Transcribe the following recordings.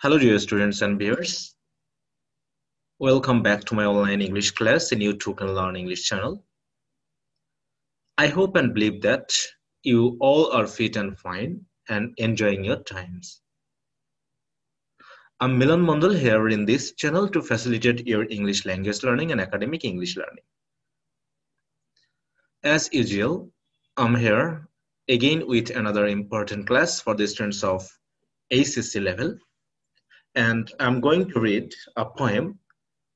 Hello dear students and viewers. Welcome back to my online English class in YouTube Can Learn English channel. I hope and believe that you all are fit and fine and enjoying your times. I'm Milan Mondal here in this channel to facilitate your English language learning and academic English learning. As usual, I'm here again with another important class for the students of ACC level, and I'm going to read a poem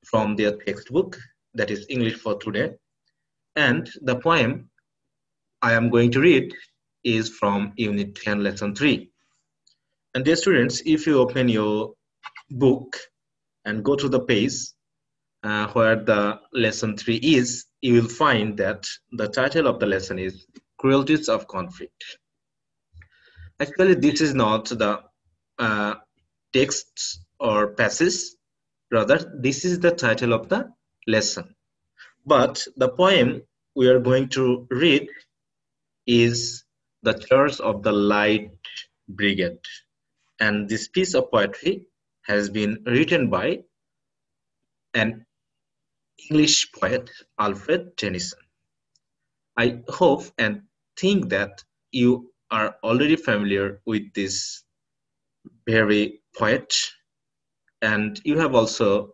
from their textbook, that is English for Today. And the poem I am going to read is from Unit 10, Lesson 3. And dear students, if you open your book and go to the page where the Lesson 3 is, you will find that the title of the lesson is Cruelties of Conflict. Actually, this is not the text or passage. Rather, this is the title of the lesson. But the poem we are going to read is The Church of the Light Brigade. And this piece of poetry has been written by an English poet, Alfred Tennyson. I hope and think that you are already familiar with this very poet, and you have also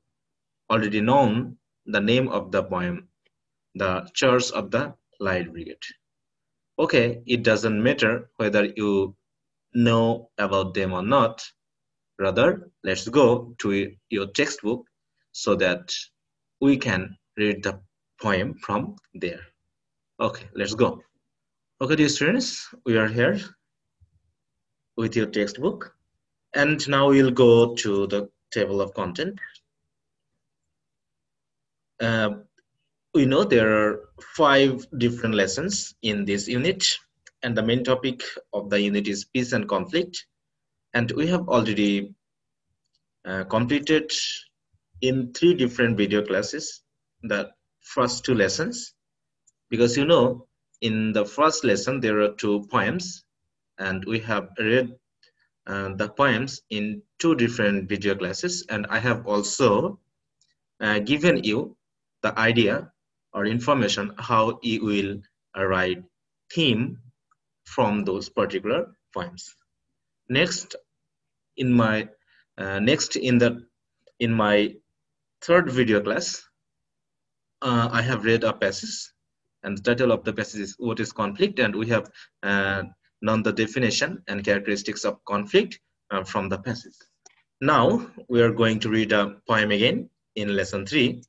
already known the name of the poem, The Church of the Light Brigade. Okay, it doesn't matter whether you know about them or not. Rather, let's go to your textbook so that we can read the poem from there. Okay, let's go. Okay, dear students, we are here with your textbook, and now we'll go to the table of content. We know there are 5 different lessons in this unit, and the main topic of the unit is peace and conflict. And we have already completed in 3 different video classes the first 2 lessons, because you know in the first lesson there are 2 poems, and we have read the poems in 2 different video classes, and I have also given you the idea or information how you will write theme from those particular poems. Next, in my third video class, I have read a passage, and the title of the passage is What is Conflict, and we have known the definition and characteristics of conflict from the passage. Now we are going to read a poem again in lesson 3.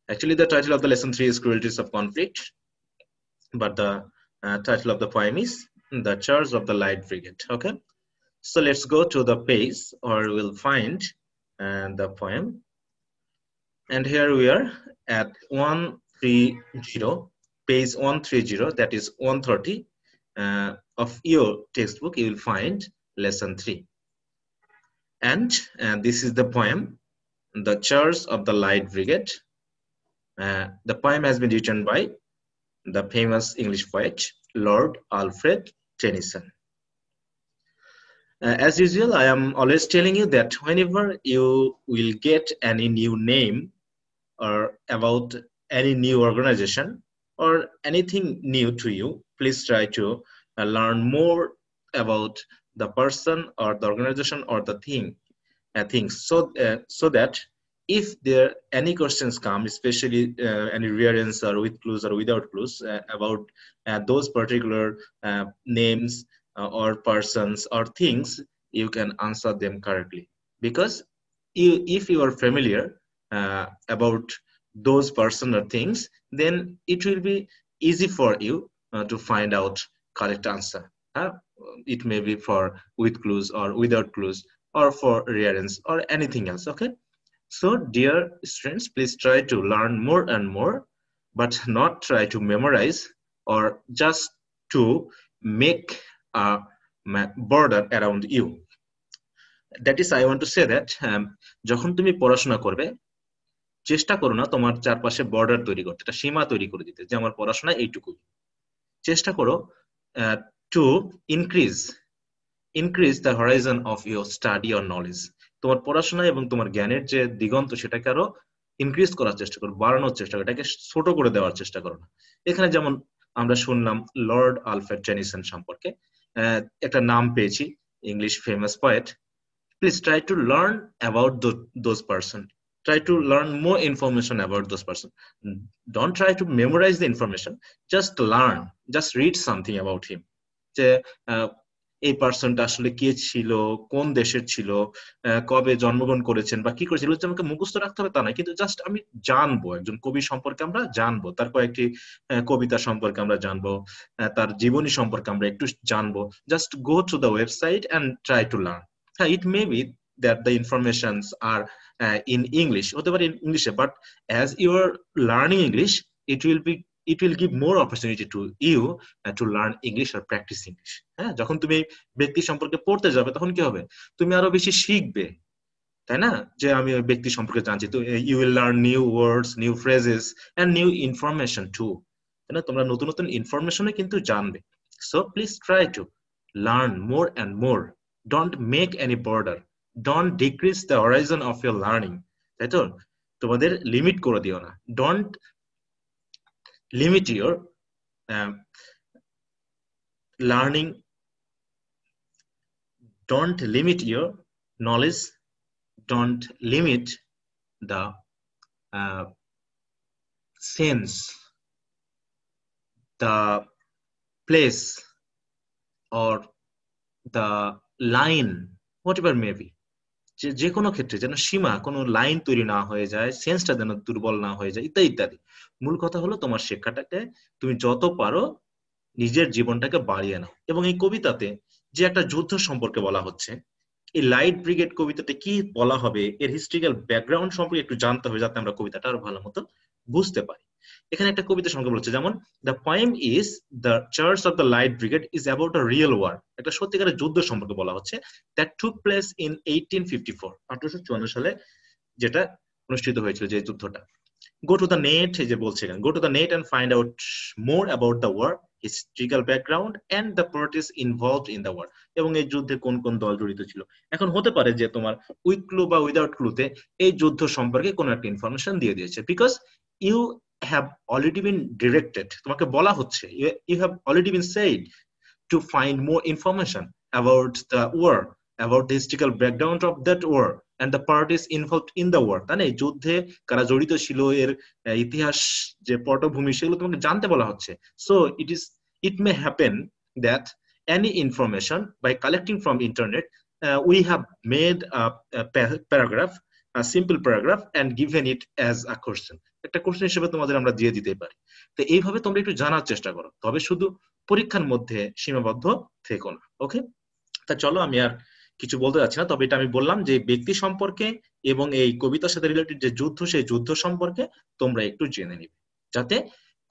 Actually, the title of the lesson 3 is Cruelties of Conflict, but the title of the poem is The Church of the Light Brigade. Okay, so let's go to the page, or we'll find the poem. And here we are at 130, page 130, that is 130 of your textbook. You will find lesson 3. And this is the poem, The Church of the Light Brigade. The poem has been written by the famous English poet, Lord Alfred Tennyson. As usual, I am always telling you that whenever you will get any new name or about any new organization or anything new to you, please try to learn more about the person or the organization or the things, so that if there any questions come, especially any variance or with clues or without clues about those particular names or persons or things, you can answer them correctly. Because if you are familiar about those person or things, then it will be easy for you to find out correct answer. It may be for with clues or without clues, or for rearrange or anything else. Okay, so dear students, please try to learn more and more, but not try to memorize or just to make a border around you. That is, I want to say that যখন তুমি পড়াশোনা করবে, চেষ্টা করো না তোমার চারপাশে border তৈরি করতে, একটা সীমা তৈরি করে দিতে যে আমার পড়াশোনা এইটুকুই। চেষ্টা করো to increase increase the Horizon of your study or knowledge. তোমার পড়াশোনা এবং তোমার জ্ঞানের যে দিগন্ত সেটাকে আরো ইনক্রিজ করার চেষ্টা করো, বাড়ানোর চেষ্টা করো, এটাকে ছোট করে দেওয়ার চেষ্টা করো না। এখানে যেমন আমরা শুনলাম লর্ড আলফ্রেড টেনিসন সম্পর্কে একটা নাম পেয়েছি, English famous poet. Please try to learn about those person. Try to learn more information about those person. Don't try to memorize the information. Just learn. Just read something about him. যে এই পার্সনটা আসলে কে ছিল, কোন দেশের ছিল, কবে জন্মগ্রহণ করেছেন বা কি করেছিল, আমাকে মুখস্থ রাখতে হবে তা না, কিন্তু জাস্ট আমি জানবো একজন কবি সম্পর্কে, আমরা জানবো তার কয়েকটি কবিতা সম্পর্কে আমরা জানবো, তার জীবনী সম্পর্কে আমরা একটু জানবো। Just go to the website and try to learn. It may be that the informations are in English, হতে পারে ইংলিশে, but as you are learning English, it will give more opportunity to you to learn English or practice English. হ্যাঁ, যখন তুমি ব্যক্তি সম্পর্কে পড়তে যাবে তখন কি হবে, তুমি আরো বেশি শিখবে, তাই না? যে আমি ওই ব্যক্তি সম্পর্কে জানছি, তো you will learn new words, new phrases and new information too, তাই না? তোমরা নতুন নতুন ইনফরমেশনে কিন্তু জানবে। So please try to learn more and more. Don't make any border. Don't decrease the horizon of your learning. তাই তো? তোমাদের লিমিট করে দিও না। Don't limit your learning. Don't limit your knowledge. Don't limit the sense, the place, or the line, whatever may be. যে কোনো ক্ষেত্রে যেন সীমা, কোনো লাইন তৈরি না হয়ে যায়, সেন্সটা যেন দুর্বল না হয়ে যায়, ইত্যাদি ইত্যাদি। মূল কথা হলো তোমার শিক্ষাটাকে তুমি যত পারো নিজের জীবনটাকে বাড়িয়ে নাও। এবং এই কবিতাতে যে একটা যুদ্ধ সম্পর্কে বলা হচ্ছে, এই লাইট ব্রিগেড কবিতাতে কি বলা হবে, এর হিস্ট্রিক্যাল ব্যাকগ্রাউন্ড সম্পর্কে একটু জানতে হবে, যাতে আমরা কবিতাটা আরো ভালো মতো বুঝতে পারি। এখানে একটা কবিতা সম্পর্কে বলছে, যেমন the poem is the charge of the light brigade is about a real war. একটা সত্যিকারের যুদ্ধ সম্পর্কে বলা হচ্ছে, দ্যাট টুক প্লেস ইন 1854, 1854 সালে যেটা অনুষ্ঠিত হয়েছিল যে যুদ্ধটা। Go to the net, এই যে বলছে এখানে, go to the net and find out more about the war, historical background and the parties involved in the war. এবং এই যুদ্ধে কোন কোন দল জড়িত ছিল। এখন হতে পারে যে তোমার উইথ ক্লু বা উইদাউট ক্লুতে এই যুদ্ধ সম্পর্কে কোনো একটা ইনফরমেশন দিয়ে দিয়েছে, because you have already been directed, তোমাকে বলা হচ্ছে, you have already been said to find more information about the war, about the historical background of that war and the parties involved in the war. তাই এই যুদ্ধে কারা জড়িত ছিল, এর ইতিহাস যে পটভূমি, সেগুলো তোমাকে জানতে বলা হচ্ছে। So it may happen that any information by collecting from internet, we have made a paragraph, a simple paragraph and given it as a question. একটা কোশ্চেন হিসেবে তোমাদের আমরা দিয়ে দিতে পারি। তো এইভাবে তোমরা একটু জানার চেষ্টা করো, তবে শুধু পরীক্ষার মধ্যে সীমাবদ্ধ থেকো না। ওকে, তা চলো আমি আর কিছু বলতে যাচ্ছি না, তবে এটা আমি বললাম যে ব্যক্তি সম্পর্কে এবং এই কবিতার সাথে রিলেটেড যে যুদ্ধ, সেই যুদ্ধ সম্পর্কে তোমরা একটু জেনে নিবে, যাতে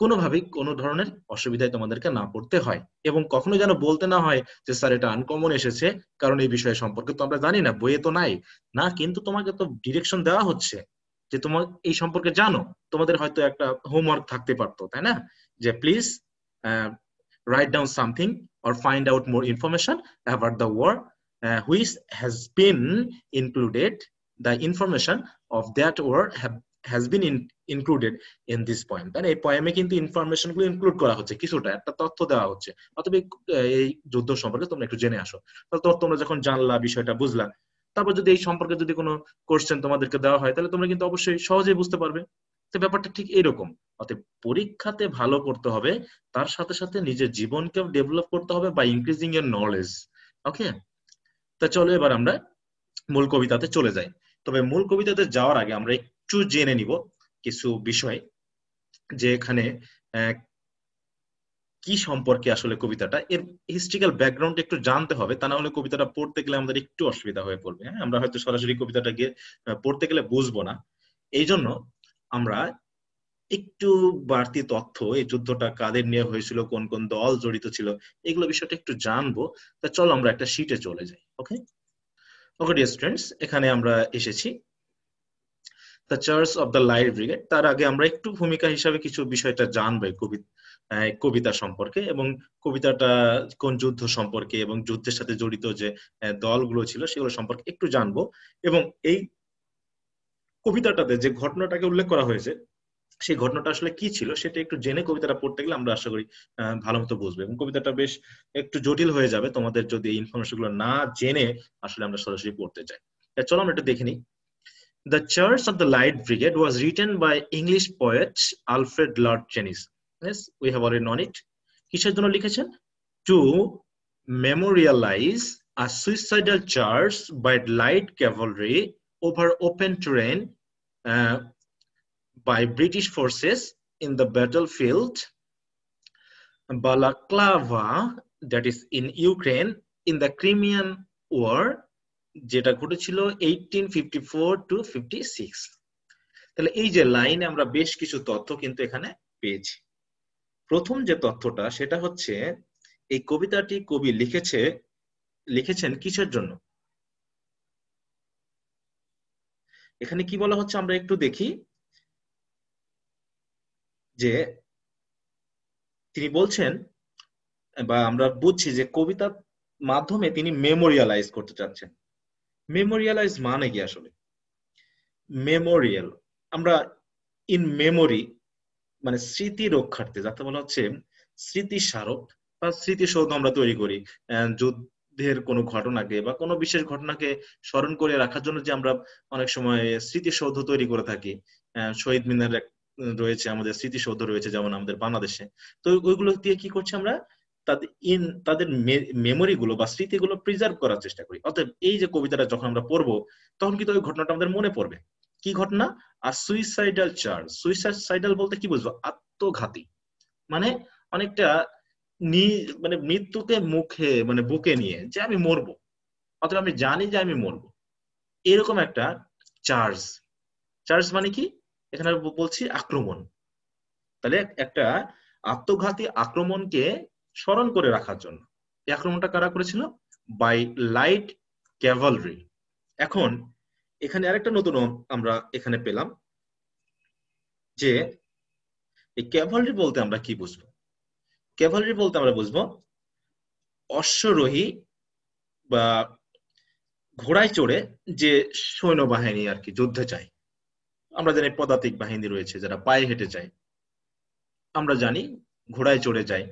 কোনোভাবেই কোনো ধরনের অসুবিধায় তোমাদেরকে না পড়তে হয়। এবং কখনো যেন বলতে না হয় যে স্যার এটা আনকমন এসেছে, কারণ এই বিষয় সম্পর্কে তো আমরা জানি না, বইয়ে তো নাই। না, কিন্তু তোমাকে তো ডিরেকশন দেওয়া হচ্ছে যে তোমার এই সম্পর্কে জানো। তোমাদের হয়তো একটা হোমওয়ার্ক থাকতে পারতো, তাই না, যে please write down something or find out more information about the war, which has been included, the information of that war has been included in this poem. তাই এই পোয়েমে কিন্তু ইনফরমেশন গুলো ইনক্লুড করা হচ্ছে, কিছুটা একটা তথ্য দেওয়া হচ্ছে। অথবা এই যুদ্ধ সম্পর্কে তোমরা একটু জেনে আসো। তাহলে তোমরা যখন জানলা, বিষয়টা বুঝলা, তারপর যদি এই সম্পর্কে যদি কোনো কোশ্চেন তোমাদেরকে দেওয়া হয়, তাহলে তোমরা কিন্তু অবশ্যই সহজেই বুঝতে পারবে। তো ব্যাপারটা ঠিক এরকম। অতএব পরীক্ষাতে ভালো করতে হবে, তার সাথে সাথে নিজের জীবনকেও ডেভেলপ করতে হবে বাই ইনক্রিজিং ইয়ার নলেজ। ওকে, তা চলো এবার আমরা মূল কবিতাতে চলে যাই। তবে মূল কবিতাতে যাওয়ার আগে আমরা একটু জেনে নিব কিছু বিষয়, যে এখানে কি সম্পর্কে আসলে কবিতাটা, এর হিস্ট্রিক্যাল ব্যাকগ্রাউন্ড একটু জানতে হবে, তা না হলে কবিতাটা পড়তে গেলে আমাদের একটু অসুবিধা হয়ে পড়বে। হ্যাঁ, আমরা হয়তো সরাসরি কবিতাটা গিয়ে পড়তে গেলে বুঝবো না। এই জন্য আমরা একটু বাড়তি তথ্য, এই যুদ্ধটা কাদের নিয়ে হয়েছিল, কোন কোন দল জড়িত ছিল, এগুলো বিষয়টা একটু জানবো। তা চলো আমরা একটা শিটে চলে যাই। ওকে ওকে ডিয়ার স্টুডেন্টস, এখানে আমরা এসেছি the charge of the light brigade. তার আগে আমরা একটু ভূমিকা হিসাবে কিছু বিষয়টা জানবো। কবিতা সম্পর্কে, এবং কবিতাটা কোন যুদ্ধ সম্পর্কে এবং যুদ্ধের সাথে জড়িত যে দলগুলো ছিল সেগুলো সম্পর্কে একটু জানবো। এবং এই কবিতাটাতে যে ঘটনাটাকে উল্লেখ করা হয়েছে সেই ঘটনাটা আসলে কি ছিল সেটা একটু জেনে কবিতাটা পড়তে গেলে আমরা আশা করি ভালো মতো বুঝবো, এবং কবিতাটা বেশ একটু জটিল হয়ে যাবে তোমাদের যদি এই ইনফরমেশন গুলো না জেনে আসলে আমরা সরাসরি পড়তে চাই। চলো আমরা একটু দেখে নিই। The Church of the Light Brigade was written by English poet Alfred Lord Tennyson. Yes, we have already known it. কিসের জন্য লিখেছেন? To memorialize a suicidal charge by light cavalry over open terrain uh, by British forces in the battlefield Balaclava, that is in Ukraine, in the Crimean War, যেটা ঘটেছিল 1854 to 56। তাহলে এই যে লাইনে আমরা বেশ কিছু তথ্য কিন্তু এখানে পেয়েছি। প্রথম যে তথ্যটা সেটা হচ্ছে এই কবিতাটি কবি লিখেছেন কিসের জন্য। এখানে কি বলা হচ্ছে আমরা একটু দেখি, যে তিনি বলছেন বা আমরা বুঝছি যে কবিতার মাধ্যমে তিনি মেমোরিয়ালাইজ করতে চাচ্ছেন। মেমোরিয়ালাইজ মানে কি আসলে? মেমোরিয়াল আমরা ইন মেমোরি মানে স্মৃতি রক্ষার্থে, যাতে বলা হচ্ছে স্মৃতি স্মারক বা স্মৃতিসৌধ আমরা তৈরি করি যুদ্ধের কোনো ঘটনাকে বা কোনো বিশেষ ঘটনাকে স্মরণ করে রাখার জন্য, যে আমরা অনেক সময় স্মৃতিসৌধ তৈরি করে থাকি। শহীদ মিনার রয়েছে, আমাদের স্মৃতিসৌধ রয়েছে যেমন আমাদের বাংলাদেশে। তো ওইগুলো দিয়ে কি করছি আমরা, তাদের মেমোরি গুলো বা স্মৃতিগুলো প্রিজার্ভ করার চেষ্টা করি। অতএব এই যে কবিতাটা যখন আমরা পড়বো তখন কিন্তু ওই ঘটনাটা আমাদের মনে পড়বে। কি ঘটনা? আর সুইসাইডাল চার্জ। সুইসাইডাল বলতে কি বুঝবো? আত্মঘাতী, মানে অনেকটা মানে মৃত্যুকে মুখে মানে বুকে নিয়ে যে আমি মরবো, অথবা আমি জানি যে আমি মরবো, এরকম একটা চার্জ। চার্জ মানে কি? এখানে বলছি আক্রমণ। তাহলে একটা আত্মঘাতী আক্রমণকে স্মরণ করে রাখার জন্য এই আক্রমণটা কারা করেছিল? By light cavalry. এখন এখানে আরেকটা নতুন আমরা এখানে পেলাম, যে এই ক্যাভালরি বলতে আমরা কি বুঝবো? ক্যাভালরি বলতে আমরা বুঝবো অশ্বরোহী বা ঘোড়ায় চড়ে যে সৈন্যবাহিনী আর কি যুদ্ধে যায়। আমরা জানি পদাতিক বাহিনী রয়েছে যারা পায়ে হেঁটে যায়, আমরা জানি ঘোড়ায় চড়ে যায়।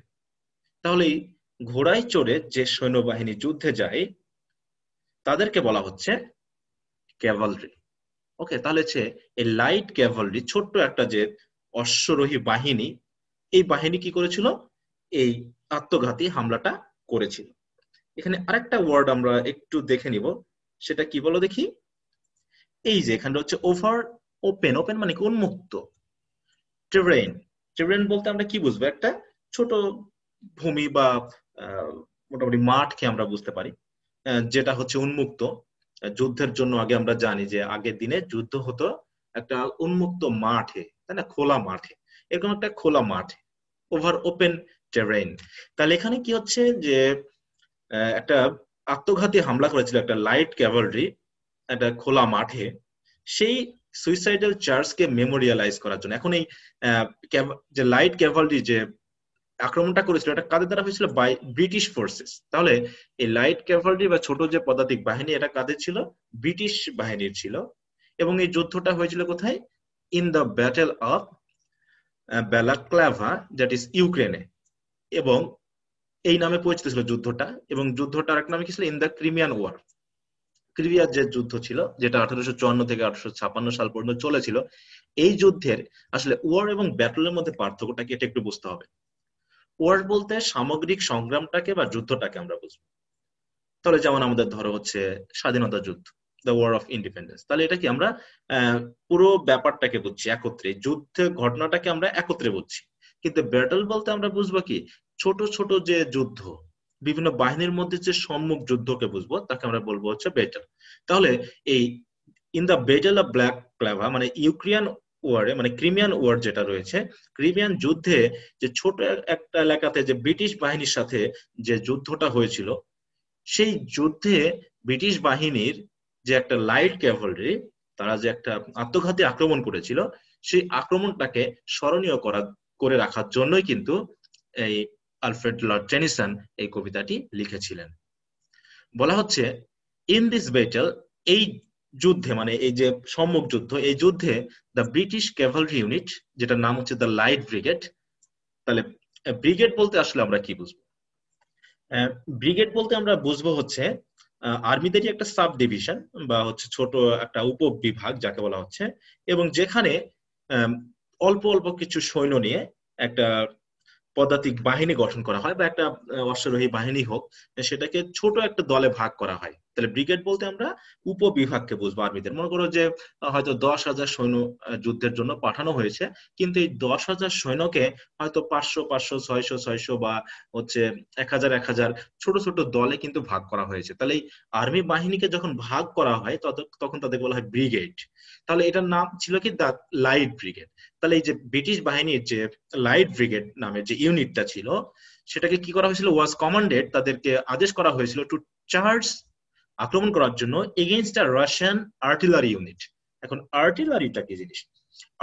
তাহলে ঘোড়ায় চড়ে যে সৈন্যবাহিনী যুদ্ধে যায় তাদেরকে বলা হচ্ছে ক্যাভালরি। ওকে, তাহলে হচ্ছে এই লাইট ক্যাভালরি, ছোট্ট একটা যে অশ্বরোহী বাহিনী, এই বাহিনী কি করেছিল? এই আত্মঘাতী হামলাটা করেছিল। এখানে আরেকটা ওয়ার্ড আমরা একটু দেখে নিব, সেটা কি বলো দেখি। এই যে এখানে হচ্ছে ওভার ওপেন। ওপেন মানে কি? উন্মুক্ত। টেরেন। টেরেন বলতে আমরা কি বুঝবো? একটা ছোট ভূমি বা মোটামুটি মাঠকে আমরা বুঝতে পারি, যেটা হচ্ছে উন্মুক্ত। যুদ্ধের জন্য আগে আমরা জানি যে আগের দিনে যুদ্ধ হতো একটা উন্মুক্ত মাঠে, তাই না? খোলা মাঠে, এরকম একটা খোলা মাঠ, ওভার ওপেন টেরেন। তাহলে এখানে কি হচ্ছে যে একটা আত্মঘাতী হামলা করেছিল একটা লাইট ক্যাভালরি একটা খোলা মাঠে, সেই সুইসাইডাল চার্জকে মেমোরিয়ালাইজ করার জন্য। এখন এই যে লাইট ক্যাভালরি যে আক্রমণটা করেছিল এটা কাদের দ্বারা হয়েছিল? By British forces. তাহলে এই লাইট ক্যাভালরি বা ছোট যে পদাতিক বাহিনী, এটা কাদের ছিল? ব্রিটিশ বাহিনীর ছিল। এবং এই যুদ্ধটা হয়েছিল কোথায়? In the battle of Balaclava, that is ইউক্রেনে। এবং এই নামে পরিচিত ছিল যুদ্ধটা, এবং যুদ্ধটার এক নামে কি ছিল? In the Crimean war. ক্রিমিয়ার যে যুদ্ধ ছিল, যেটা 1854 থেকে 1856 সাল পর্যন্ত চলেছিল, এই যুদ্ধের আসলে ওয়ার এবং ব্যাটলের মধ্যে পার্থক্যটাকে এটা একটু বুঝতে হবে। ওয়ার বলতে সামগ্রিক সংগ্রামটাকে বা যুদ্ধটাকে আমরা বুঝবো। তাহলে যেমন আমাদের ধরো হচ্ছে স্বাধীনতা যুদ্ধ, দ্য ওয়ার অফ ইন্ডিপেন্ডেন্স, তাহলে এটা কি আমরা পুরো ব্যাপারটাকে বুঝছি একত্রে, যুদ্ধের ঘটনাটাকে আমরা একত্রে বুঝছি। কিন্তু ব্যাটল বলতে আমরা বুঝবো কি? ছোট ছোট যে যুদ্ধ, বিভিন্ন বাহিনীর মধ্যে যে সম্মুখ যুদ্ধকে বুঝবো, তাকে আমরা বলবো হচ্ছে ব্যাটল। তাহলে এই in the battle of Balaclava মানে ইউক্রেন ওয়ারে, মানে ক্রিমিয়ান ওয়ার যেটা রয়েছে, ক্রিমিয়ান যুদ্ধে যে ছোট একটা এলাকাতে যে ব্রিটিশ বাহিনীর সাথে যে যুদ্ধটা হয়েছিল, সেই যুদ্ধে ব্রিটিশ বাহিনীর যে একটা লাইট ক্যাভালরি, তারা যে একটা আত্মঘাতী আক্রমণ করেছিল, সেই আক্রমণটাকে স্মরণীয় করে রাখার জন্যই কিন্তু এই আলফ্রেড লর্ড টেনিসন এই কবিতাটি লিখেছিলেন। বলা হচ্ছে ইন দিস ব্যাটল, এই যুদ্ধে মানে এই যে সম্মুখ যুদ্ধ, এই যুদ্ধে দ্য ব্রিটিশ ক্যাভালরি ইউনিট, যেটার নাম হচ্ছে দ্য লাইট ব্রিগেড। তাহলে ব্রিগেড বলতে আসলে আমরা কি বুঝবো? ব্রিগেড বলতে আমরা বুঝবো হচ্ছে আর্মিদেরই একটা সাব ডিভিশন বা হচ্ছে ছোট একটা উপবিভাগ যাকে বলা হচ্ছে, এবং যেখানে অল্প অল্প কিছু সৈন্য নিয়ে একটা পদাতিক বাহিনী গঠন করা হয় বা একটা অশ্বারোহী বাহিনী হোক, সেটাকে ছোট একটা দলে ভাগ করা হয়। তাহলে ব্রিগেড বলতে আমরা উপবিভাগকে বুঝবো আর্মিদের। মনে করো যে হয়তো 10,000 সৈন্য যুদ্ধের জন্য পাঠানো হয়েছে, কিন্তু এই 10,000 সৈন্যকে হয়তো 500 500 600 600 বা হচ্ছে 1,000 1,000 ছোট ছোট দলে কিন্তু ভাগ করা হয়েছে। তাহলে এই আর্মি বাহিনীকে যখন ভাগ করা হয় তখন তাদের বলা হয় ব্রিগেড। তাহলে এটার নাম ছিল কি দ্য লাইট ব্রিগেড। তাহলে এই যে ব্রিটিশ বাহিনীর যে লাইট ব্রিগেড নামে যে ইউনিটটা ছিল, সেটাকে কি করা হয়েছিল, ওয়াজ কমান্ডেড, তাদেরকে আদেশ করা হয়েছিল টু চার্জ, আক্রমণ করার জন্য এগেইনস্ট আ রাশিয়ান আর্টিলারি ইউনিট। এখন আর্টিলারিটা কি জিনিস?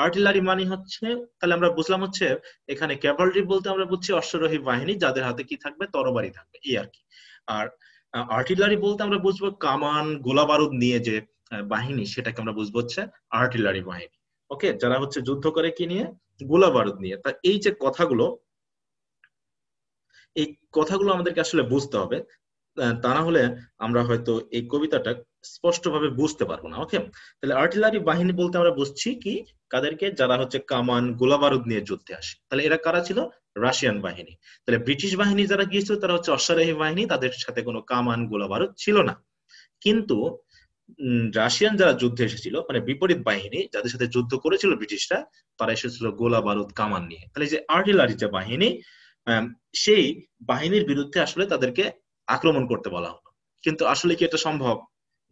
আর্টিলারি মানে হচ্ছে, তাহলে আমরা বুঝলাম হচ্ছে এখানে ক্যাভালরি বলতে আমরা বুঝছি অশ্বারোহী বাহিনী যাদের হাতে কি থাকবে, তরবারি থাকবে, এই আর কি। আর আর্টিলারি বলতে আমরা বুঝবো কামান গোলা বারুদ নিয়ে যে বাহিনী, সেটাকে আমরা বুঝবো হচ্ছে আর্টিলারি বাহিনী। ওকে, যারা হচ্ছে যুদ্ধ করে কি নিয়ে, গোলা বারুদ নিয়ে। তা এই যে কথাগুলো, এই কথাগুলো আমাদেরকে আসলে বুঝতে হবে, তা না হলে আমরা হয়তো এই কবিতাটা স্পষ্টভাবে বুঝতে পারবো না। ওকে, তাহলে আর্টিলারি বাহিনী বলতে আমরা বুঝছি কি, কাদেরকে, যারা হচ্ছে কামান গোলা বারুদ নিয়ে যুদ্ধে আসে। তাহলে এরা কারা ছিল? রাশিয়ান বাহিনী। তাহলে ব্রিটিশ বাহিনী যারা গিয়েছিল তারা হচ্ছে অশ্বারোহী বাহিনী, তাদের সাথে কোনো কামান গোলা বারুদ ছিল না। কিন্তু রাশিয়ান যারা যুদ্ধে এসেছিল, মানে বিপরীত বাহিনী যাদের সাথে যুদ্ধ করেছিল ব্রিটিশরা, তারা এসেছিল গোলা বারুদ কামান নিয়ে। তাহলে যে আর্টিলারি যে বাহিনী, সেই বাহিনীর বিরুদ্ধে আসলে তাদেরকে আক্রমণ করতে বলা হলো। কিন্তু আসলে কি এটা সম্ভব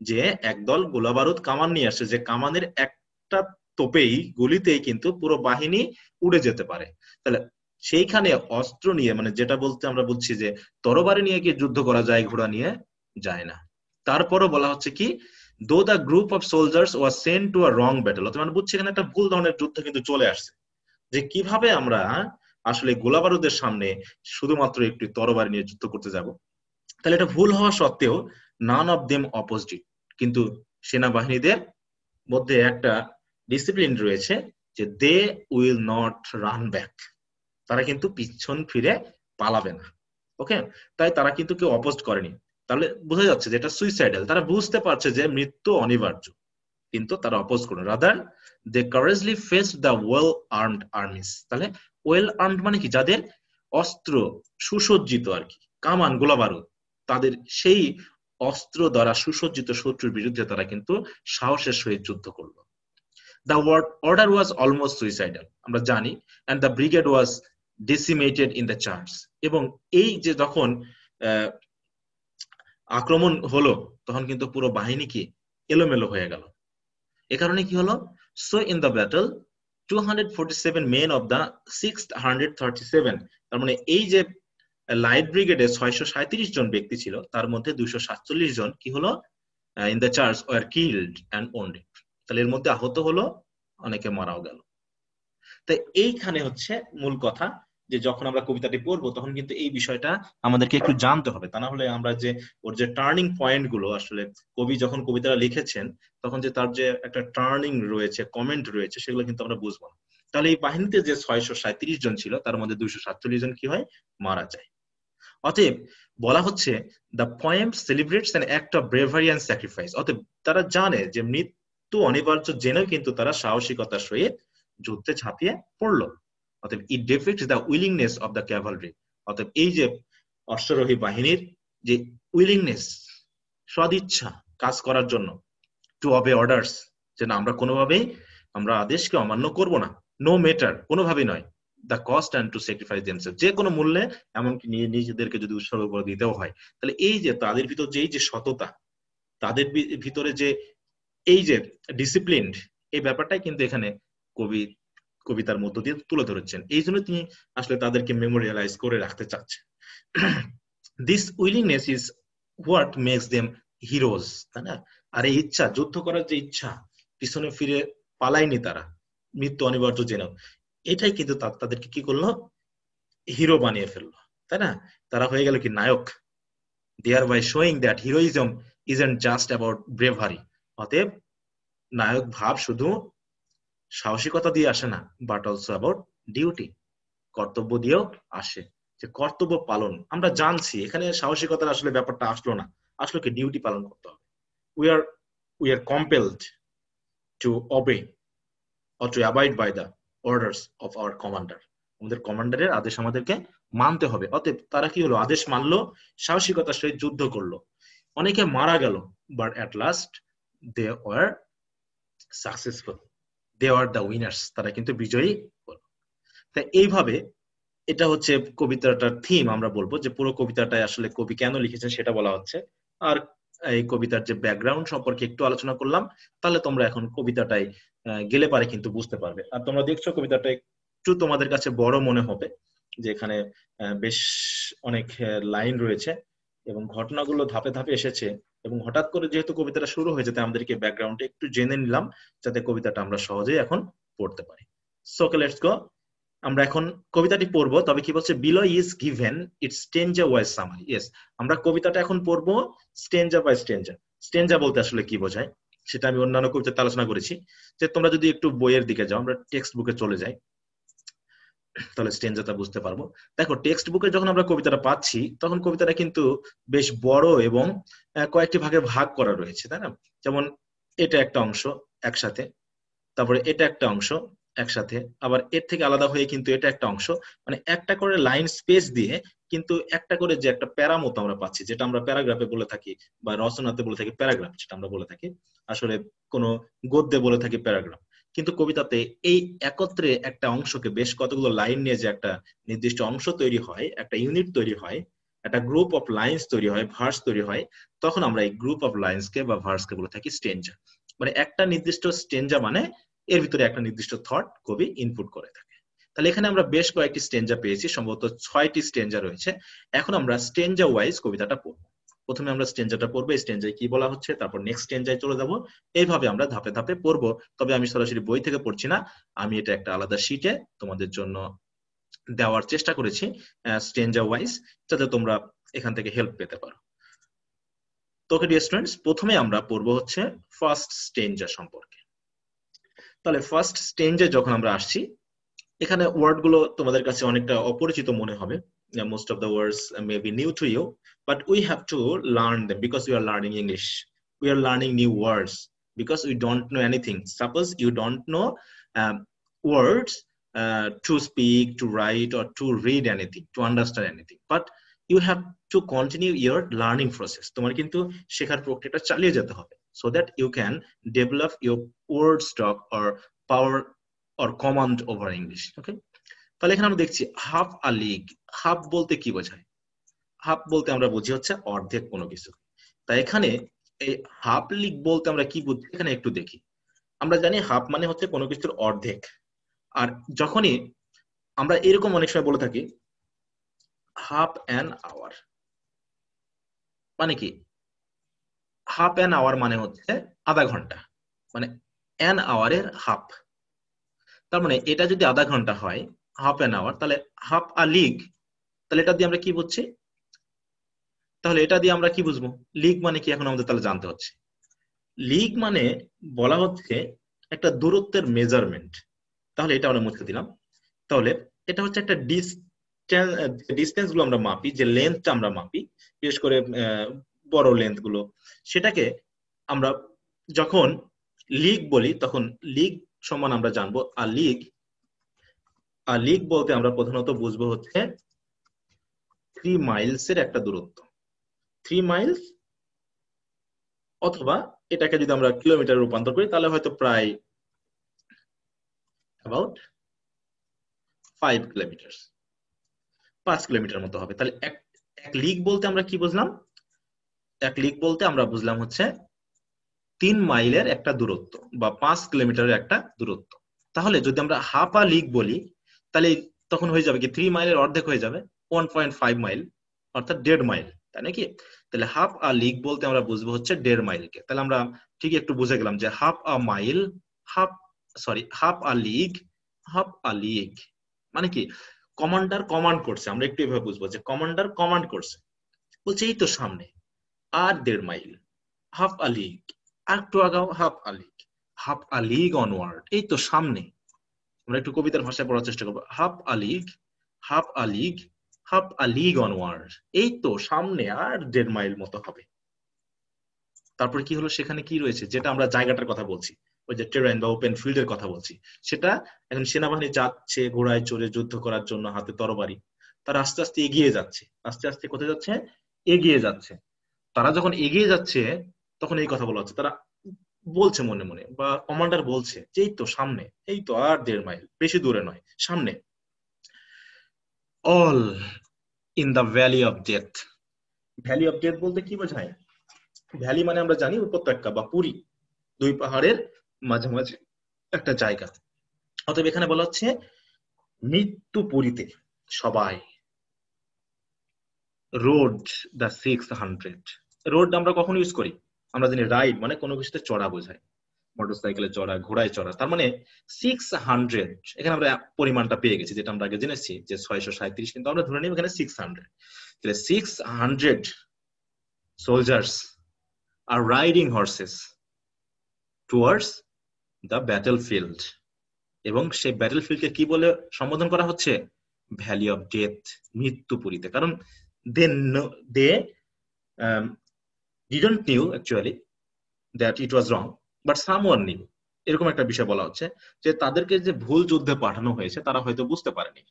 যে একদল গোলা বারুদ কামান নিয়ে আসে, যে কামানের একটা তোপেই, গুলিতেই কিন্তু পুরো বাহিনী উড়ে যেতে পারে? তাহলে সেইখানে অস্ত্র নিয়ে, মানে যেটা বলতে আমরা বুঝছি যে তরবারি নিয়ে কি যুদ্ধ করা যায়, ঘোড়া নিয়ে যায় না। তারপরও বলা হচ্ছে কি, though the group of soldiers was sent to a wrong battle. অর্থাৎ মানে বুঝছি এখানে একটা ভুল ধরনের যুদ্ধ কিন্তু চলে আসছে, যে কিভাবে আমরা আসলে গোলা বারুদের সামনে শুধুমাত্র একটু তরবারি নিয়ে যুদ্ধ করতে যাব। তাহলে এটা ভুল হওয়া সত্ত্বেও none of them opposed it, কিন্তু সেনাবাহিনীদের মধ্যে একটা ডিসিপ্লিন রয়েছে যে they will not run back, তারা কিন্তু পিছন ফিরে পালাবে না। ওকে, তাই তারা কিন্তু কেউ অপোজ করেনি। তাহলে বোঝা যাচ্ছে যে এটা সুইসাইডাল, তারা বুঝতে পারছে যে মৃত্যু অনিবার্য, কিন্তু তারা অপোজ করবে। Rather they courageously face the well armed armies. তাহলে ওয়েল আর্মড মানে কি, যাদের অস্ত্র সুসজ্জিত আর কি, কামান গোলা বারুদ, তাদের সেই অস্ত্র দ্বারা সুসজ্জিত শত্রুর বিরুদ্ধে তারা কিন্তু সাহসের সহিত যুদ্ধ করলো। The order was almost suicidal, আমরা জানি, and the brigade was decimated in the charge. এবং এই যে যখন আক্রমণ হলো, তখন কিন্তু পুরো বাহিনী কি এলোমেলো হয়ে গেল। এ কারণে কি হলো, so in the battle 247 men of the 637, তার মানে এই যে লাইট ব্রিগেডে 637 জন ব্যক্তি ছিল, তার মধ্যে 247 জন কি হলো, in the charge were killed and wounded. তাহলে এর মধ্যে আহত হলো, অনেকে মারাও গেল। তাই এইখানে হচ্ছে মূল কথা, যে যখন আমরা কবিতাটি পড়বো তখন কিন্তু এই বিষয়টা আমাদেরকে একটু জানতে হবে, তা না হলে আমরা যে ওর যে টার্নিং পয়েন্ট গুলো, আসলে কবি যখন কবিতাটা লিখেছেন তখন যে তার যে একটা টার্নিং রয়েছে, কমেন্ট রয়েছে, সেগুলো কিন্তু আমরা বুঝবো না। তাহলে এই বাহিনীতে যে 637 জন ছিল, তার মধ্যে 247 জন কি হয়, মারা যায়। অতএব বলা হচ্ছে the poem celebrates an act of bravery and sacrifice. অতএব তারা জানে যে মৃত্যু অনিবার্য জেনেও কিন্তু তারা সাহসিকতার সহিত যুদ্ধে ঝাঁপিয়ে পড়লো। অতএব it depicts the willingness of the cavalry. অতএব এই যে অশ্বারোহী বাহিনীর যে উইলিংনেস, সদিচ্ছা কাজ করার জন্য, টু অবে অর্ডার্স, যে না আমরা কোনোভাবেই আমরা আদেশকে অমান্য করব না, নো ম্যাটার, কোনোভাবেই নয়, the cost and to sacrifice themselves, যে কোনো মূল্যে, এমনকি নিজেদেরকে যদি উৎসর্গ করে দিতেও হয়। তাহলে এই যে তাদের ভিতর যে এই যে সততা, তাদের ভিতরে যে এই যে ডিসিপ্লিন, এই ব্যাপারটাই কিন্তু এখানে কবি কবিতার মধ্য দিয়ে তুলে ধরেছেন। এই জন্য তিনি আসলে তাদেরকে মেমোরিয়ালাইজ করে রাখতে চাচ্ছেন। This willingness is what makes them heroes, তাই না? আর এই ইচ্ছা, যুদ্ধ করার যে ইচ্ছা, পিছনে ফিরে পালায়নি তারা মৃত্যু অনিবার্য জেনেও, এটাই কিন্তু তাদেরকে কি করলো, হিরো বানিয়ে ফেললো, তাই না? তারা হয়ে গেল কি নায়ক, thereby showing that heroism isn't just about bravery. অতএব নায়ক ভাব শুধু সাহসিকতা দিয়ে আসে না, বাট অলসো অ্যাবাউট ডিউটি, কর্তব্য দিয়েও আসে। যে কর্তব্য পালন, আমরা জানছি এখানে সাহসিকতার আসলে ব্যাপারটা আসলো না, আসলে কি ডিউটি পালন করতে হবে। We are we are compelled to obey or to abide by the orders of our commander. আমাদের কমান্ডারের আদেশ আমাদেরকে মানতে হবে। অতএব তারা কি হলো, আদেশ মানলো, সাহসিকতার সহিত যুদ্ধ করলো, অনেকে মারা গেল, but at last they were successful, they are the winners, তারা কিন্তু বিজয়ী হলো। তাই এইভাবে এটা হচ্ছে কবিতাটার থিম। আমরা বলবো যে পুরো কবিতাটাই আসলে কবি কেন লিখেছেন সেটা বলা হচ্ছে, আর এই কবিতার যে ব্যাকগ্রাউন্ড সম্পর্কে একটু আলোচনা করলাম। তাহলে তোমরা এখন কবিতাটাই গেলে পারে কিন্তু বুঝতে পারবে। আর তোমরা দেখছো কবিতাটা একটু তোমাদের কাছে বড় মনে হবে, যে এখানে বেশ অনেক লাইন রয়েছে এবং ঘটনাগুলো ধাপে ধাপে এসেছে, এবং হঠাৎ করে যেহেতু কবিতাটা শুরু হয়েছে তাই আমাদেরকে ব্যাকগ্রাউন্ডে একটু জেনে নিলাম যাতে কবিতাটা আমরা সহজেই এখন পড়তে পারি। So let's go. আমরা এখন কবিতাটি পড়বো, তবে কি বলছে, below is given it's stanza wise summary. Yes, আমরা কবিতাটা এখন পড়বো স্টেঞ্জা বাই স্টেঞ্জা। স্টেঞ্জা বলতে আসলে কি বোঝায় সেটা আমি অন্যান্য কবিতাতে আলোচনা করেছি। যে তোমরা যদি একটু বইয়ের দিকে যাও, আমরা টেক্সট বুকে চলে যাই, তাহলে স্টেঞ্জাটা বুঝতে পারবো। দেখো টেক্সট বুকে যখন আমরা কবিতাটা পাচ্ছি তখন কবিতাটা কিন্তু বেশ বড় এবং কয়েকটি ভাগে ভাগ করা রয়েছে, তাই না? যেমন এটা একটা অংশ একসাথে, তারপরে এটা একটা অংশ একসাথে, আবার এর থেকে আলাদা হয়ে কিন্তু এটা একটা অংশ, মানে একটা করে লাইন স্পেস দিয়ে কিন্তু একটা করে যে একটা প্যারা মতো আমরা পাচ্ছি, যেটা আমরা প্যারাগ্রাফে বলে থাকি বা রচনাতে বলে থাকি প্যারাগ্রাফ, যেটা আমরা বলে থাকি আসলে কোনো গদ্যে বলে থাকি প্যারাগ্রাফ। কিন্তু কবিতাতে এই একত্রে একটা অংশকে বেশ কতগুলো লাইন নিয়ে যে একটা নির্দিষ্ট অংশ তৈরি হয়, একটা ইউনিট তৈরি হয়, একটা গ্রুপ অফ লাইন্স তৈরি হয়, ভার্স তৈরি হয়, তখন আমরা এই গ্রুপ অফ লাইন্সকে বা ভার্সকে বলে থাকি স্টেঞ্জা। মানে একটা নির্দিষ্ট স্টেঞ্জা মানে এর ভিতরে একটা নির্দিষ্ট থট কবি ইনপুট করে থাকে। তাহলে এখানে আমরা বেশ কয়েকটি স্টেঞ্জা পেয়েছি, সম্ভবত 6টি স্টেঞ্জা রয়েছে। এখন আমরা স্টেঞ্জা ওয়াইজ কবিতাটা পড়বো। প্রথমে আমরা স্টেঞ্জাটা পড়বো, স্টেঞ্জায় কি বলা হচ্ছে, তারপর নেক্সট স্টেঞ্জায় চলে যাব। এইভাবে আমরা ধাপে ধাপে পড়বো। তবে আমি সরাসরি বই থেকে পড়ছি না, আমি এটা একটা আলাদা শিটে তোমাদের জন্য দেওয়ার চেষ্টা করেছি স্টেঞ্জা ওয়াইজ, যাতে তোমরা এখান থেকে হেল্প পেতে পারো। তো ডিয়ার স্টুডেন্টস, প্রথমে আমরা পড়বো হচ্ছে ফার্স্ট স্টেঞ্জা সম্পর্কে। তাহলে ফার্স্ট স্টেঞ্জে যখন আমরা আসছি, এখানে ওয়ার্ড গুলো তোমাদের কাছে অনেকটা অপরিচিত মনে হবে। Most of the words may be new to you, but we have to learn them because we are learning English. We are learning new words because we don't know anything. Suppose you don't know um, words to speak, to write, or to read anything, to understand anything. But you have to continue your learning process. তোমার কিন্তু শেখার প্রক্রিয়াটা চালিয়ে যেতে হবে, so that you can develop your word stock or power or command over English. Okay? তাহলে এখানে আমরা দেখছি হাফ আ লিগ। হাফ বলতে কি বোঝায়? হাফ বলতে আমরা বুঝি হচ্ছে অর্ধেক কোনো কিছু। তাই এখানে এই হাফ লিগ বলতে আমরা কি বুঝি এখানে একটু দেখি। আমরা জানি হাফ মানে হচ্ছে কোনো কিছুর অর্ধেক। আর যখনই আমরা এরকম অনেক সময় বলে থাকি হাফ অ্যান আওয়ার, মানে কি? হাফ অ্যান আওয়ার মানে হচ্ছে আধা ঘন্টা, মানে অ্যান আওয়ারের হাফ। তার মানে এটা যদি আধা ঘন্টা হয়, হাফ অ্যান আওয়ার, তাহলে হাফ আ লিগ, তাহলে এটা দিয়ে আমরা কি বুঝছি? তাহলে এটা দিয়ে আমরা কি বুঝবো? লিগ মানে কি এখন আমাদের তাহলে জানতে হচ্ছে। লিগ মানে বলা হচ্ছে একটা দূরত্বের মেজারমেন্ট। তাহলে এটা আমরা মুছে দিলাম। তাহলে এটা হচ্ছে একটা ডিস্টেন্স গুলো আমরা মাপি, যে লেন্থটা আমরা মাপি, বিশেষ করে বড় লেন্থ গুলো, সেটাকে আমরা যখন লিগ বলি তখন লিগ সমান আমরা জানবো আর লিগ। আর লিগ বলতে আমরা প্রধানত বুঝবো হচ্ছে 3 মাইলস এর একটা দূরত্ব। 3 মাইলস, অথবা এটাকে যদি আমরা কিলোমিটারে রূপান্তর করি তাহলে হয়তো প্রায় অ্যাবাউট 5 কিলোমিটার, 5 কিলোমিটার মতো হবে। তাহলে এক লিগ বলতে আমরা কি বুঝলাম? এক লিগ বলতে আমরা বুঝলাম হচ্ছে 3 মাইলের একটা দূরত্ব বা 5 কিলোমিটারের একটা দূরত্ব। তাহলে যদি আমরা হাফ আ লিগ বলি তাহলে তখন হয়ে যাবে কি 3 মাইলের অর্ধেক হয়ে যাবে 1.5 মাইল, অর্থাৎ 1.5 মাইল, তাই নাকি? তাহলে হাফ আ লিগ বলতে আমরা বুঝবো হচ্ছে 1.5 মাইলকে। তাহলে আমরা ঠিক একটু বুঝে গেলাম যে হাফ আ মাইল, হাফ আ লিগ, হাফ আ লিগ মানে কি কমান্ডার কমান্ড করছে, আমরা একটু এভাবে বুঝবো যে কমান্ডার কমান্ড করছে, বলছে এই তো সামনে আর 1.5 মাইল, হাফ আ লিগ, আর একটু আগাও হাফ আ লিগ, হাফ আ লিগ অনওয়ার্ড, এই তো সামনে। আমরা একটু কবিতার ভাষায় পড়ার চেষ্টা করবো, হাফ আ লিগ, হাফ আ লিগ, হাফ আ লিগ অনওয়ার্ড, এই তো সামনে আর 1.5 মাইল মতো হবে। তারপরে কি হলো, সেখানে কি রয়েছে, যেটা আমরা জায়গাটার কথা বলছি, ওই যে টেরেন বা ওপেন ফিল্ডের কথা বলছি, সেটা এখন সেনাবাহিনী যাচ্ছে ঘোড়ায় চড়ে যুদ্ধ করার জন্য, হাতে তরবারি, তারা আস্তে আস্তে এগিয়ে যাচ্ছে, আস্তে আস্তে কোথায় যাচ্ছে, এগিয়ে যাচ্ছে। তারা যখন এগিয়ে যাচ্ছে তখন এই কথা বলা হচ্ছে, তারা বলছে মনে মনে, বা কমান্ডার বলছে যে এই তো সামনে, এই তো আর 1.5 মাইল, বেশি দূরে নয়, সামনে। All in the valley of death. Valley of death বলতে কি বোঝায়? ভ্যালি মানে আমরা জানি উপত্যকা বা পুরী, দুই পাহাড়ের মাঝামাঝি একটা জায়গা। অতএব এখানে বলা হচ্ছে মৃত্যু পুরীতে সবাই। Road the 600। রোড আমরা কখন ইউজ করি? আমরা জানি রাইড মানে কোনো কিছুতে চড়া বোঝায়, মোটরসাইকেলে চড়া, ঘোড়ায় চড়া। তার মানে 600, এখানে আমরা পরিমাণটা পেয়ে গেছি, যেটা আমরা আগে জেনেছি যে 637, কিন্তু আমরা ধরে নিই এখানে 600। তাহলে 600 soldiers are riding horses towards the battle field. এবং সেই ব্যাটল ফিল্ডকে কি বলে সম্বোধন করা হচ্ছে? ভ্যালি অফ ডেথ, মৃত্যুপুরীতে। কারণ they didn't knew actually that it was wrong, but someone knew, এরকম একটা বিষয় বলা হচ্ছে, যে তাদেরকে যে ভুল যুদ্ধে পাঠানো হয়েছে তারা হয়তো বুঝতে পারেনি,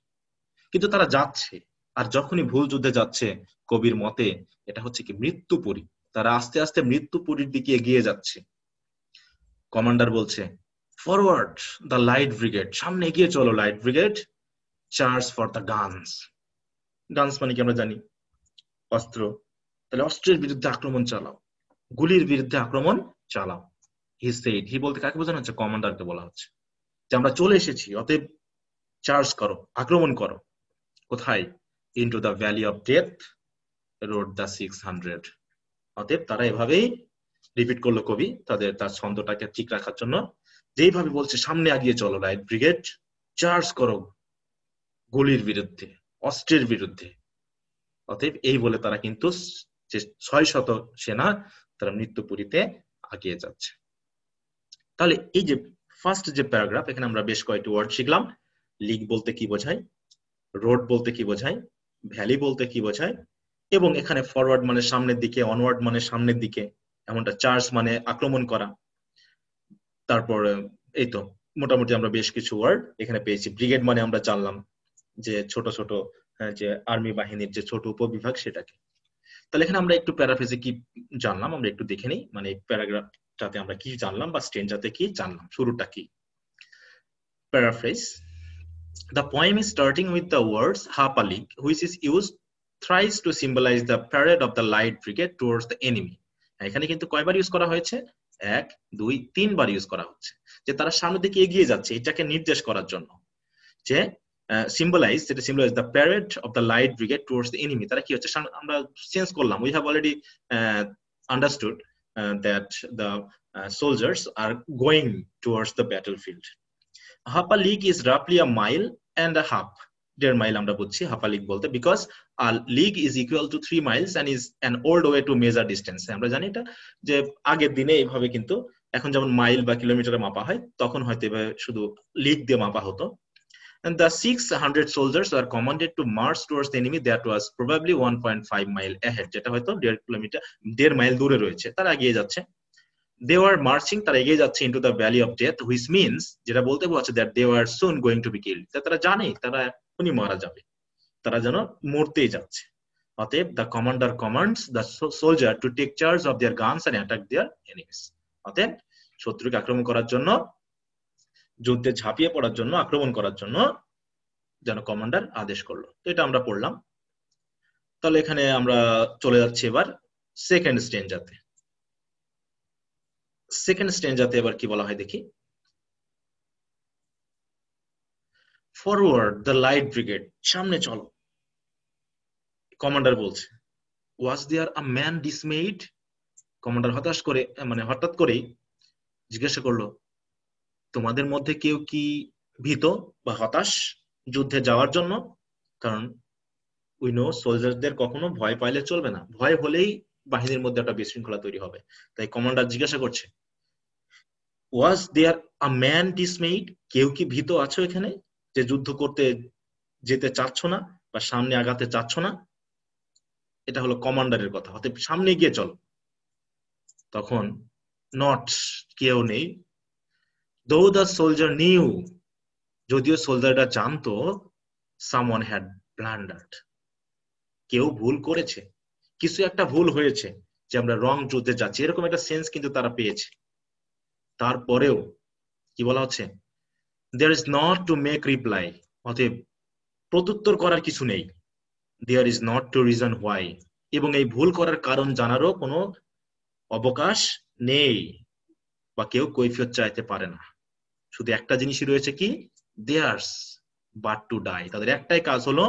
কিন্তু তারা যাচ্ছে। আর যখনই ভুল যুদ্ধে যাচ্ছে, কবির মতে এটা হচ্ছে কি মৃত্যুপুরী, তারা আস্তে আস্তে মৃত্যুপুরীর দিকে এগিয়ে যাচ্ছে। কমান্ডার বলছে ফরওয়ার্ড দ্য লাইট ব্রিগেড, সামনে এগিয়ে চলো light brigade, charge for the guns. Guns মানে কি আমরা জানি অস্ত্র, তাহলে অস্ত্রের বিরুদ্ধে আক্রমণ চালাও, গুলির বিরুদ্ধে আক্রমণ চালাও। হি সেড, হি বলতে কাকে বোঝানো হচ্ছে? কমান্ডারকে বলা হচ্ছে যে আমরা চলে এসেছি, অতএব চার্জ করো, আক্রমণ করো। কোথায়? Into the valley of death, road the 600। অতএব তারা এভাবেই রিপিট করলো কবি তার ছন্দটাকে ঠিক রাখার জন্য, যেইভাবে বলছে সামনে আগিয়ে চলো লাইট ব্রিগেড, চার্জ করো গুলির বিরুদ্ধে, অস্ত্রের বিরুদ্ধে। অতএব এই বলে তারা কিন্তু যে 600 সেনা তারা মৃত্যুপুরীতে আগিয়ে যাচ্ছে। তাহলে এই যে ফার্স্ট যে প্যারাগ্রাফ, এখানে আমরা বেশ কয়েকটি ওয়ার্ড শিখলাম। লিগ বলতে কি বোঝায়, রোড বলতে কি বোঝায়, ভ্যালি বলতে কি বোঝায়, এবং এখানে ফরওয়ার্ড মানে সামনের দিকে, অনওয়ার্ড মানে সামনের দিকে, এমনটা চার্জ মানে আক্রমণ করা। তারপর এই তো মোটামুটি আমরা বেশ কিছু ওয়ার্ড এখানে পেয়েছি। ব্রিগেড মানে আমরা জানলাম যে ছোট ছোট যে আর্মি বাহিনীর যে ছোট উপবিভাগ, সেটাকে। তাহলে এখানে আমরা একটু প্যারাফ্রেজে কি জানলাম আমরা একটু দেখে নিই, মানে প্যারাগ্রাফটাতে আমরা কি জানলাম বা স্টেঞ্জাতে কি জানলাম, শুরুটা কি। Paraphrase: The poem is starting with the words Hapalik, which is used thrice to symbolize the parade of the light brigade towards the enemy. এখানে কিন্তু কয়বার ইউজ করা হয়েছে? 1, 2, 3 বার ইউজ করা হচ্ছে, যে তারা সামনের দিকে এগিয়ে যাচ্ছে, এটাকে নির্দেশ করার জন্য। যে সিম্বলাইজ, যেটা symbolize the parade of the light brigade towards the enemy, তারা কি হচ্ছে, আমরা চেঞ্জ করলাম, we have already understood that the soldiers are going towards the battlefield. Half a league is roughly a mile and a half. 1.5 mile আমরা বুঝছি half a league বলতে, because a league is equal to 3 miles and is an old way to measure distance. আমরা জানি এটা, যে আগের দিনে এইভাবে, কিন্তু এখন যেমন মাইল বা কিলোমিটারে মাপা হয়, তখন হয়তো এভাবে শুধু লিগ দিয়ে মাপা হতো। And the 600 soldiers were commanded to march towards the enemy that was probably 1.5 mile ahead, যেটা হয়তো 1.5 মাইল দূরে রয়েছে, তারা এগিয়ে যাচ্ছে। They were marching, তারা এগিয়ে যাচ্ছে into the valley of death, which means, যেটা বলতে বোঝাচ্ছে that they were soon going to be killed, তারা জানে তারা এখনই মারা যাবে, তারা যেন মরতেই যাচ্ছে। অতএব the commander commands the soldier to take charge of their guns and attack their enemies. অতএব শত্রুকে আক্রমণ করার জন্য, যুদ্ধে ঝাঁপিয়ে পড়ার জন্য, আক্রমণ করার জন্য যেন কমান্ডার আদেশ করলো। এটা আমরা পড়লাম। তাহলে এখানে আমরা চলে যাচ্ছি এবার সেকেন্ড স্টেঞ্জাতে। সেকেন্ড স্টেঞ্জাতে এবার কি বলা হয় দেখি। ফরওয়ার্ড দ্য লাইট ব্রিগেড, সামনে চলো, কমান্ডার বলছে। ওয়াজ দেয়ার আ ম্যান ডিসমেইড, কমান্ডার হঠাৎ করেই জিজ্ঞাসা করলো, তোমাদের মধ্যে কেউ কি ভীত বা হতাশ যুদ্ধে যাওয়ার জন্য? কারণ উই নো সোলজারদের কখনো ভয় পাইলে চলবে না, ভয় হলেই বাহিনীর মধ্যে একটা বিশৃঙ্খলা তৈরি হবে। তাই কমান্ডার জিজ্ঞাসা করছে, ওয়াজ দেয়ার আ ম্যান ডিসমেইড, কেউ কি ভীত আছো এখানে, যে যুদ্ধ করতে যেতে চাচ্ছ না বা সামনে আগাতে চাচ্ছ না? এটা হলো কমান্ডারের কথা, অতএব সামনে গিয়ে চলো। তখন নট, কেউ নেই। দো দ্য সোলজার নিউ, যদিও সোলজাররা জানতো, সামওয়ান হ্যাড ব্লান্ডার্ড, কেউ ভুল করেছে, কিছু একটা ভুল হয়েছে, যে আমরা রং যুদ্ধে যাচ্ছি, এরকম একটা সেন্স কিন্তু তারা পেয়েছে। তারপরেও কি বলা হচ্ছে, there is not to make reply, অতএব প্রত্যুত্তর করার কিছু নেই। There is not to reason why, এবং এই ভুল করার কারণ জানারও কোনো অবকাশ নেই, বা কেউ কৈফিয়ত চাইতে পারে না। শুধু একটা জিনিসই রয়েছে, কি, দেয়ার্স বাট টু ডাই, তাদের একটাই কাজ হলো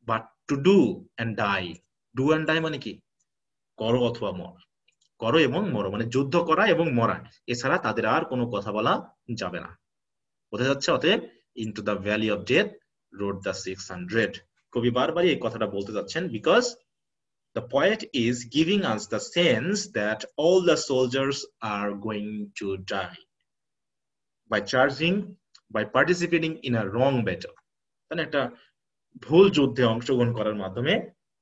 but to do and die. Do and die মানে কি, করো অথবা মর, করো এবং মরো, মানে যুদ্ধ করা এবং মরা, এছাড়া তাদের আর কোনো কথা বলা যাবে না। বোঝা যাচ্ছে? অতএব into the valley of death road the 600, কবি বারবারই এই কথাটা বলতে যাচ্ছেন, because the poet is giving us the sense that all the soldiers are going to die by charging, by participating in a wrong battle, মানে একটা ভুল যুদ্ধে অংশগ্রহণ করার মাধ্যমে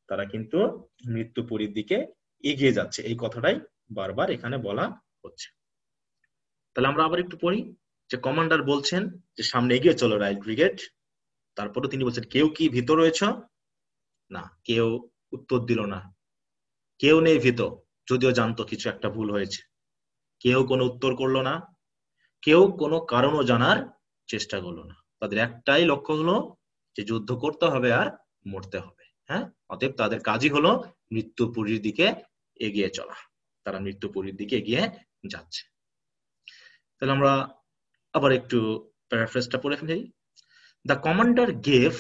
তারা কিন্তু মৃত্যুপুরীর দিকে এগিয়ে যাচ্ছে, এই কথাটাই বারবার এখানে বলা হচ্ছে। তাহলে আমরা আবার একটু পড়ি, যে কমান্ডার বলছেন যে সামনে এগিয়ে চলো রাইট ব্রিগেড, তারপরে তিনি বলছেন কেউ কি ভীত রয়েছ? না, কেউ উত্তর দিল না, কেউ নেই ভীত, যদিও জানতো কিছু একটা ভুল হয়েছে। কেউ কোনো উত্তর করলো না, কেউ কোনো কারণও জানার চেষ্টা করলো না। তাদের একটাই লক্ষ্য হলো যে যুদ্ধ করতে হবে আর মরতে হবে। হ্যাঁ, অতএব তাদের কাজই হলো মৃত্যুপুরীর দিকে এগিয়ে চলা, তারা মৃত্যুপুরীর দিকে এগিয়ে যাচ্ছে। তাহলে আমরা আবার একটু প্যারাফ্রেজটা পড়ে ফেলি। The commander gave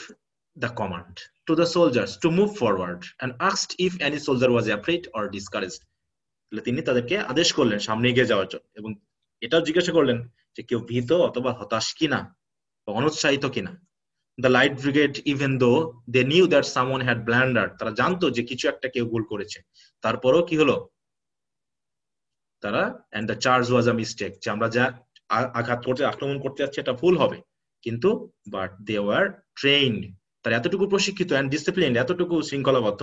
the command to the soldiers to move forward and asked if any soldier was afraid or discouraged. তিনি তাদেরকে আদেশ করলেন সামনে এগিয়ে যাওয়ার জন্য, এবং এটাও জিজ্ঞাসা করলেন যে কেউ ভীত অথবা হতাশ কিনা বা অনুৎসাহিত কিনা। The light brigade, even though they knew that someone had blundered, তারা জানতো যে কিছু একটা কেউ ভুল করেছে, তারপরেও কি হলো, তারা and the charge was a mistake, যে আমরা যা আঘাত করতে আক্রমণ করতে যাচ্ছি এটা ভুল হবে, কিন্তু but they were trained, তারা এতটুকু প্রশিক্ষিত and disciplined, এতটুকু শৃঙ্খলাবদ্ধ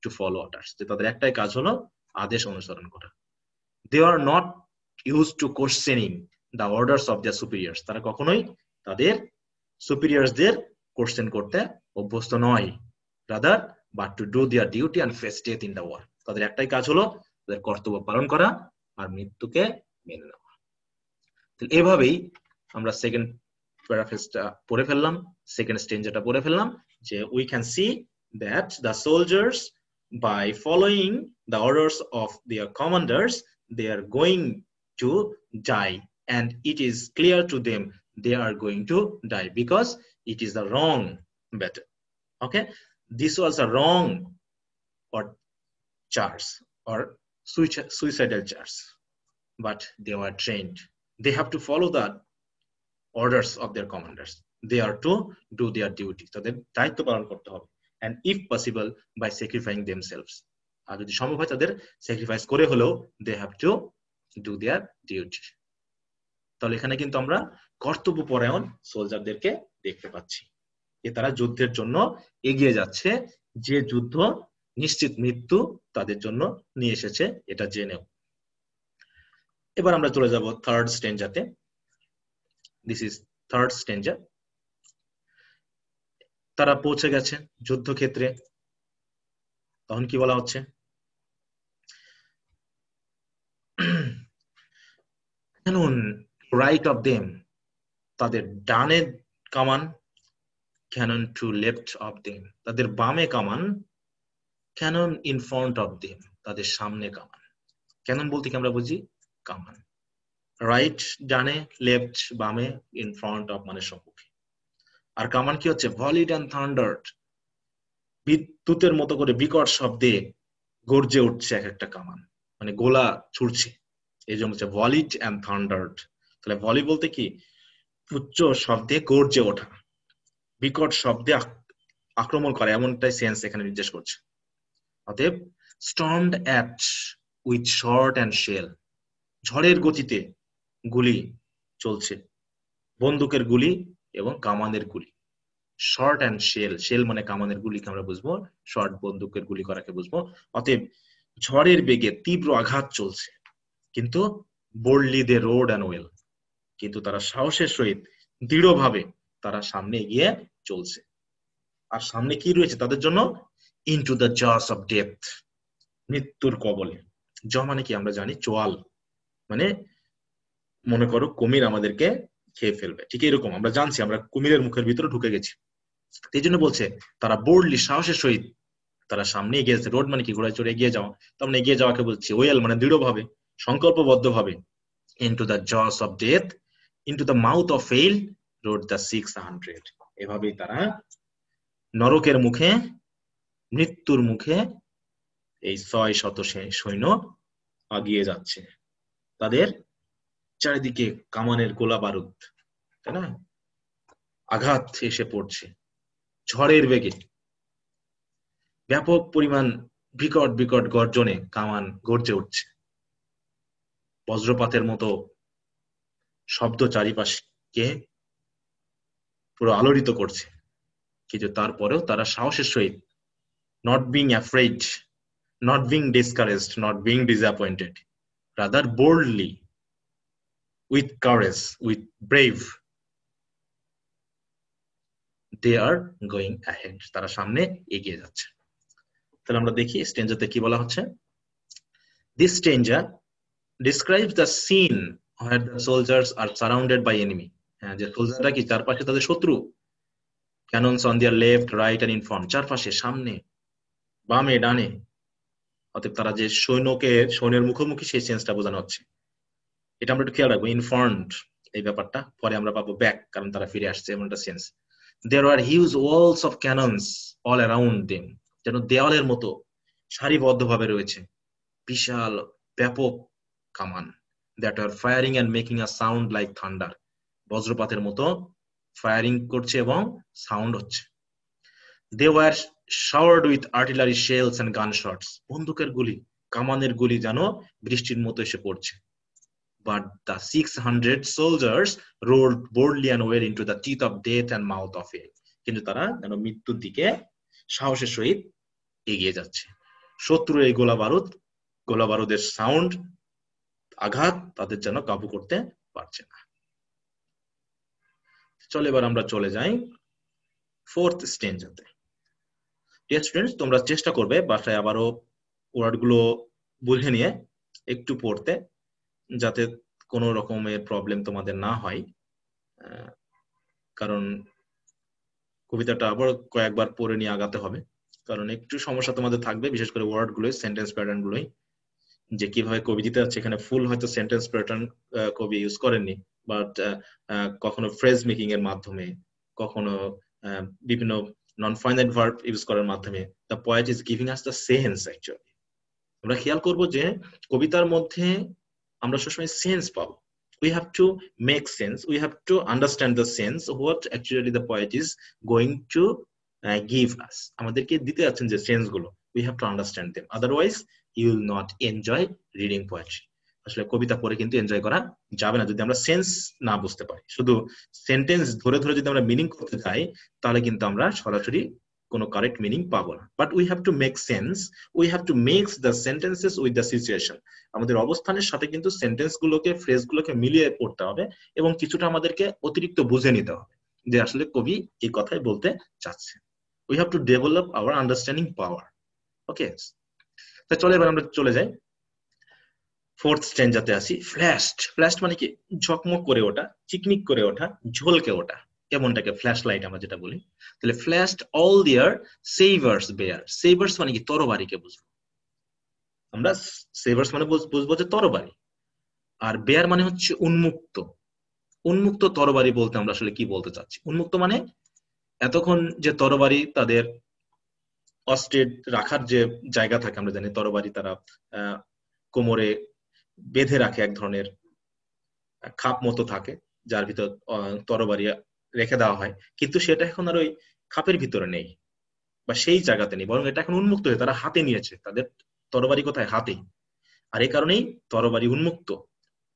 to follow orders, যে তাদের একটাই কাজ হলো আদেশ অনুসরণ করা। They are not used to questioning the orders of their superiors, তারা কখনোই তাদের সুপিরিয়রসদের কোশ্চেন করতে অভ্যস্ত নয়, rather but to do their duty and face death in the war, তাদের একটাই কাজ হলো তাদের কর্তব্য পালন করা আর মৃত্যুকে মেনে নেওয়া। তাহলে এভাবেই আমরা সেকেন্ড প্যারাফ্রেজটা পড়ে ফেললাম, সেকেন্ড স্টেঞ্জাটা পড়ে ফেললাম, যে we can see that the soldiers, by following the orders of their commanders, they are going to die, and it is clear to them they are going to die because it is the wrong battle. Okay, this was a wrong or charge or suicidal charge, but they were trained, they have to follow the orders of their commanders, they are to do their duty, তাদের দায়িত্ব পালন করতে হবে, and if possible by sacrificing themselves, আর যদি সম্ভব হয় তাদের sacrifice করে হলেও they have to do their duty। তাহলে এখানে কিন্তু আমরা কর্তব্যপরায়ণ সোলজারদেরকে দেখতে পাচ্ছি, যে তারা যুদ্ধের জন্য এগিয়ে যাচ্ছে, যে যুদ্ধ নিশ্চিত মৃত্যু তাদের জন্য নিয়ে এসেছে এটা জেনেও। এবার আমরা চলে যাব থার্ড স্টেঞ্জাতে। This is third stanza. তারা পৌঁছে গেছে যুদ্ধক্ষেত্রে, তখন কি বলা হচ্ছে, রাইট অফ দেম, তাদের ডানে কামান, cannon to left of them, তাদের বামে কামান, cannon in front of them, তাদের সামনে কামান। ক্যানন বলতে কি আমরা বুঝি কামান, রাইট ডানে, লেফট বামে, ইন ফ্রন্ট অফ মানে সম্মুখে। আর কামান কি হচ্ছে, ভলিড অ্যান্ড থান্ডার্ড, বিদ্যুতের মতো করে বিকট শব্দে গর্জে উঠছে এক একটা কামান, মানে গোলা ছুটছে, এই জন্য হচ্ছে ভলিড অ্যান্ড থান্ডার্ড। তাহলে ভলি বলতে কি, উচ্চ শব্দে গর্জে ওঠা, বিকট শব্দে আক্রমণ করে এমনটাই সেন্স এখানে নির্দেশ করছে। অতএব stormed at with shot and shell, ঝড়ের গতিতে গুলি চলছে, বন্দুকের গুলি এবং কামানের গুলি। শর্ট অ্যান্ড শেল, শেল মানে কামানের গুলিকে আমরা বুঝবো, শর্ট বন্দুকের গুলি করাকে বুঝবো। অতএব ঝড়ের বেগে তীব্র আঘাত চলছে, কিন্তু boldly they rode and well, কিন্তু তারা সাহসের সহিত দৃঢ়ভাবে তারা সামনে এগিয়ে চলছে। আর সামনে কি রয়েছে তাদের জন্য? Into the jaws of death, মৃত্যুর কবলে। জ মানে কি আমরা জানি চোয়াল, মানে মনে করো কুমির আমাদেরকে খেয়ে ফেলবে, ঠিক এরকম আমরা জানছি, আমরা কুমিরের মুখের ভিতরে ঢুকে গেছি। এই জন্য বলছে তারা বোল্ডলি, সাহসের সহিত তারা সামনে এগিয়ে যাচ্ছে। রোড মানে কি ঘোড়ায় চড়ে এগিয়ে যাওয়া, তার মানে এগিয়ে যাওয়াকে বলছে। ওয়েল মানে দৃঢ়ভাবে, সংকল্পবদ্ধ ভাবে। Into the jaws of death, into the mouth of fail rode the 600। এভাবেই তারা নরকের মুখে, মৃত্যুর মুখে এই 600 সৈন্য আগিয়ে যাচ্ছে। তাদের চারিদিকে কামানের গোলা বারুদ, তাই না, আঘাত এসে পড়ছে ঝড়ের বেগে, ব্যাপক পরিমাণ বিকট বিকট গর্জনে কামান গর্জে উঠছে, বজ্রপাতের মতো শব্দ চারিপাশকে পুরো আলোড়িত করছে। কিন্তু তারপরেও তারা সাহসের সহিত, not being afraid, not being discouraged, not being disappointed, rather boldly, with courage, with brave, they are going ahead, তারা সামনে এগিয়ে যাচ্ছে। তাহলে আমরা দেখি স্ট্যাঞ্জাতে কি বলা হচ্ছে। This stanza describes the scene where the soldiers are surrounded by enemy, যে সোলজাররা কি চারপাশে তাদের শত্রু, cannons on their left, right and in front, চারপাশে, সামনে, বামে, ডানে। অতএব তারা যে সৈন্যের মুখোমুখি, সেই সেন্সটা বোঝানো হচ্ছে। এটা আমরা একটু খেয়াল রাখবো, ইন ফ্রন্ট এই ব্যাপারটা পরে আমরা পাবো ব্যাক, কারণ তারা ফিরে আসছে, এমন একটা sense. There are huge walls of cannons all around them, যেন দেওয়ালের মতো সারিবদ্ধভাবে রয়েছে বিশাল ব্যাপক কামান, that are firing and making a sound like thunder, বজ্রপাতের মতো ফায়ারিং করছে এবং সাউন্ড হচ্ছে। They were showered with artillery shells and gunshots, বন্দুকের গুলি, কামানের গুলি যেন বৃষ্টির মতো এসে পড়ছে। But the 600 soldiers rolled boldly and well into the teeth of death and mouth of hell, কিন্তু তারা যেন মৃত্যুর দিকে সাহসের সহিত এগিয়ে যাচ্ছে। শত্রুর এই গোলা বারুদের সাউন্ড, আঘাত তাদের যেন কাবু করতে পারছে না। চলে এবার আমরা চলে যাই ফোর্থ স্ট্যাঞ্জাতে। ডিয়ার স্টুডেন্টস, তোমরা চেষ্টা করবে বাসায় আবারও ওয়ার্ডগুলো বুঝে নিয়ে একটু পড়তে, যাতে কোনো রকমের প্রবলেম তোমাদের না হয়। কারণ কবিতাটা আবার কয়েকবার পড়ে নিয়ে আগাতে হবে, কারণ একটু সমস্যা তোমাদের থাকবে, বিশেষ করে ওয়ার্ড গুলোই, সেন্টেন্স প্যাটার্ন গুলোই, যে কিভাবে কবি দিতে যাচ্ছে। এখানে ফুল হয়তো সেন্টেন্স প্যাটার্ন কবি ইউজ করেননি, বাট কখনো ফ্রেজ মেকিং এর মাধ্যমে, কখনো বিভিন্ন নন ফাইনাইট ভার্ব ইউজ করার মাধ্যমে the poet is giving us the sense. Actually আমরা খেয়াল করবো যে কবিতার মধ্যে আমরা সবসময় সেন্স পাবো। We have to make sense, we have to understand the sense of what actually the poet is going to give us. আমাদেরকে দিতে যাচ্ছেন যে সেন্স গুলো, we have to understand them, otherwise you will not enjoy reading poetry. আসলে কবিতা পড়ে কিন্তু enjoy করা যাবে না যদি আমরা সেন্স না বুঝতে পারি। শুধু সেন্টেন্স ধরে ধরে যদি আমরা মিনিং করতে চাই, তাহলে কিন্তু আমরা সরাসরি কোনো কারেক্ট মিনিং পাবো না। But we have to make sense, we have two mix the sentences with the situation. আমাদের অবস্থানের সাথে কিন্তু সেন্টেন্স গুলোকে, ফ্রেজ গুলোকে মিলিয়ে পড়তে হবে, এবং কিছুটা আমাদেরকে অতিরিক্ত বুঝে নিতে হবে যে আসলে কবি এই কথাই বলতে চাচ্ছে। We have to develop our understanding power. Okay, তো চলে এবার আমরা চলে যাই ফোর্থ স্ট্যাঞ্জাতে আসি। ফ্ল্যাশড, ফ্ল্যাশড মানে কি? ঝকমক করে ওঠা, চিকমিক করে ওঠা, ঝলকে ওঠা, কেমনটাকে ফ্ল্যাশ লাইট আমরা যেটা বলি। তাহলে ফ্ল্যাশড অল দেয়ার সেভার্স বেয়ার। সেভার্স মানে কি? তরবারিকে বুঝবো আমরা। সেভার্স মানে বুঝবো যে তরবারি, আর বেয়ার মানে হচ্ছে উন্মুক্ত। উন্মুক্ত তরবারি বলতে আমরা আসলে কি বলতে চাচ্ছি? উন্মুক্ত মানে এতক্ষণ যে তরবারি তাদের অস্ত্রের রাখার যে জায়গা থাকে, আমরা জানি তরবারি তারা কোমরে বেঁধে রাখে, এক ধরনের খাপ মতো থাকে যার ভিতর তরবারি রেখে দেওয়া হয়, কিন্তু সেটা এখন আর ওই খাপের ভিতরে নেই। বা সেই জায়গাতে নেই, বরং এটা এখন উন্মুক্ত হয়ে তারা হাতে নিয়েছে, তাদের তরবারি কোথায়? হাতে। আর এই কারণেই তরবারি উন্মুক্ত,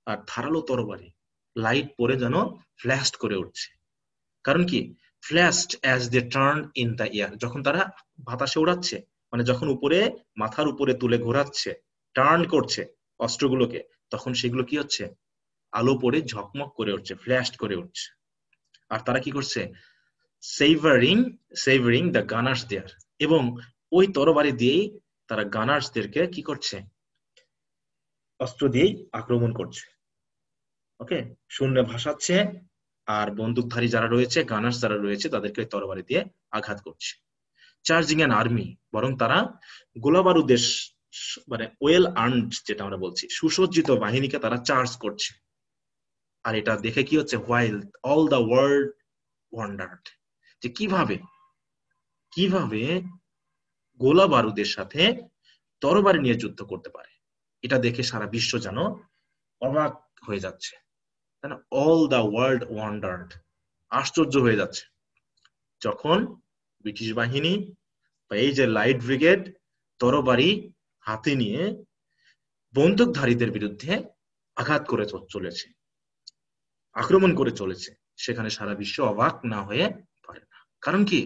আর ধারালো তরবারি লাইট পরে যেন ফ্ল্যাশড করে উঠছে। কারণ কি? Flashed as they turn in the air, যখন তারা বাতাসে উড়াচ্ছে, মানে যখন উপরে মাথার উপরে তুলে ঘোরাচ্ছে, টার্ন করছে অস্ত্রগুলোকে, তখন সেগুলো কি হচ্ছে? আলো পড়ে ঝকমক করে উঠছে, ফ্ল্যাশড করে উঠছে। আর তারা কি করছে? সেভারিং সেভারিং দ্য গানার্স দেয়ার, এবং ওই তরবারি দিয়েই তারা গানার্সদেরকে কি করছে? অস্ত্র দিয়েই আক্রমণ করছে। ওকে, শূন্যে ভাসাচ্ছে, আর বন্দুকধারী যারা রয়েছে, গানার্স যারা রয়েছে, তাদেরকে তরবারি দিয়ে আঘাত করছে। চার্জিং অ্যান আর্মি, বরং তারা গোলাবারুদের মানে ওয়েল আর্মড, যেটা আমরা বলছি সুসজ্জিত বাহিনীকে তারা চার্জ করছে। আর এটা দেখে কি হচ্ছে? While all the world wandered, যে কিভাবে কিভাবে গোলা বারুদের সাথে তরবারি নিয়ে যুদ্ধ করতে পারে। এটা দেখে সারা বিশ্ব যেন অবাক হয়ে যাচ্ছে, তাই না? অল দ্য ওয়ার্ল্ড ওয়ান্ডার্ড, আশ্চর্য হয়ে যাচ্ছে যখন ব্রিটিশ বাহিনী বা এই যে লাইট ব্রিগেড তরবারি হাতে নিয়ে বন্দুকধারীদের বিরুদ্ধে আঘাত করে চলেছে, আক্রমণ করে চলেছে। সেখানে সারা বিশ্ব অবাক না হয়ে পারে না। কারণ কি?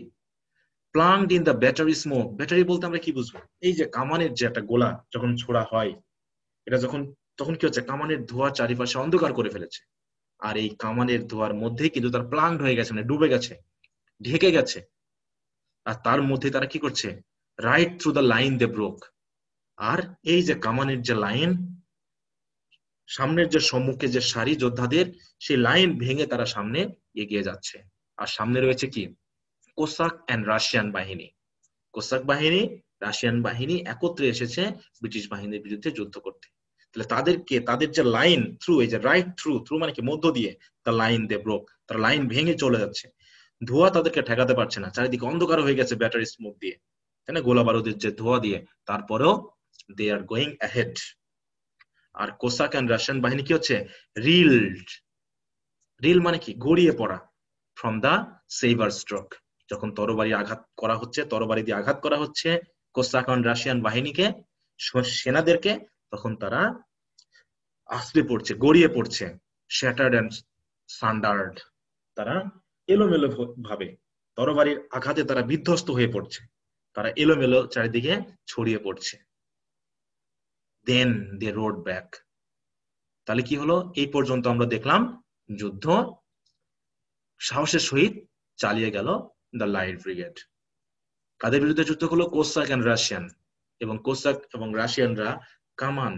Plunged in the battery smoke. Battery বলতে আমরা কি বুঝবো? এই যে কামানের যে একটা গোলা যখন ছোড়া হয়, এটা যখন, তখন কি হচ্ছে? কামানের ধোঁয়া চারিপাশে অন্ধকার করে ফেলেছে, আর এই কামানের ধোঁয়ার মধ্যেই কিন্তু তার প্লাংড হয়ে গেছে, মানে ডুবে গেছে, ঢেকে গেছে। আর তার মধ্যে তারা কি করছে? Right through the line they broke. আর এই যে কামানের যে লাইন, সামনের যে সম্মুখে যে সারি যোদ্ধাদের, সেই লাইন ভেঙে তারা সামনে এগিয়ে যাচ্ছে। আর সামনে রয়েছে কি? কোসাক এন্ড রাশিয়ান বাহিনী। কোসাক বাহিনী, রাশিয়ান বাহিনী একত্রে এসেছে ব্রিটিশ বাহিনীর বিরুদ্ধে যুদ্ধ করতে। তাহলে তাদেরকে, তাদের যে লাইন থ্রু, এই যে রাইট থ্রু, থ্রু মানে কি? মধ্য দিয়ে, দ্য লাইন দে ব্রোক, তার লাইন ভেঙে চলে যাচ্ছে। ধোঁয়া তাদেরকে ঠেকাতে পারছে না, চারিদিকে অন্ধকার হয়ে গেছে ব্যাটারি স্মোক দিয়ে, তাই না? গোলা বারুদের যে ধোঁয়া দিয়ে। তারপরেও দে আর গোয়িং অ্যাহেড। আর কোসাক এন্ড রাশিয়ান বাহিনী কি হচ্ছে? রিল্ড। রিল মানে কি? গড়িয়ে পড়া। ফ্রম দা সেভার স্ট্রোক, যখন তরবারি আঘাত করা হচ্ছে, তরবারি দিয়ে আঘাত করা হচ্ছে কোসাক এন্ড রাশিয়ান বাহিনীকে, সেনাদেরকে, তখন তারা আছড়ে পড়ছে, গড়িয়ে পড়ছে। শ্যাটার্ড এন্ড সান্ডার্ড, তারা এলোমেলো ভাবে তরবারির আঘাতে তারা বিধ্বস্ত হয়ে পড়ছে, তারা এলোমেলো চারিদিকে ছড়িয়ে পড়ছে। দেন দে রোড ব্যাক। তাহলে কি হলো? এই পর্যন্ত আমরা দেখলাম যুদ্ধ সাহসের সহিত চালিয়ে গেল দ্য লাইট ব্রিগেড। কাদের বিরুদ্ধে যুদ্ধ হলো? Cossack and Russian. এবং কোসাক এবং রাশিয়ানরা কামান,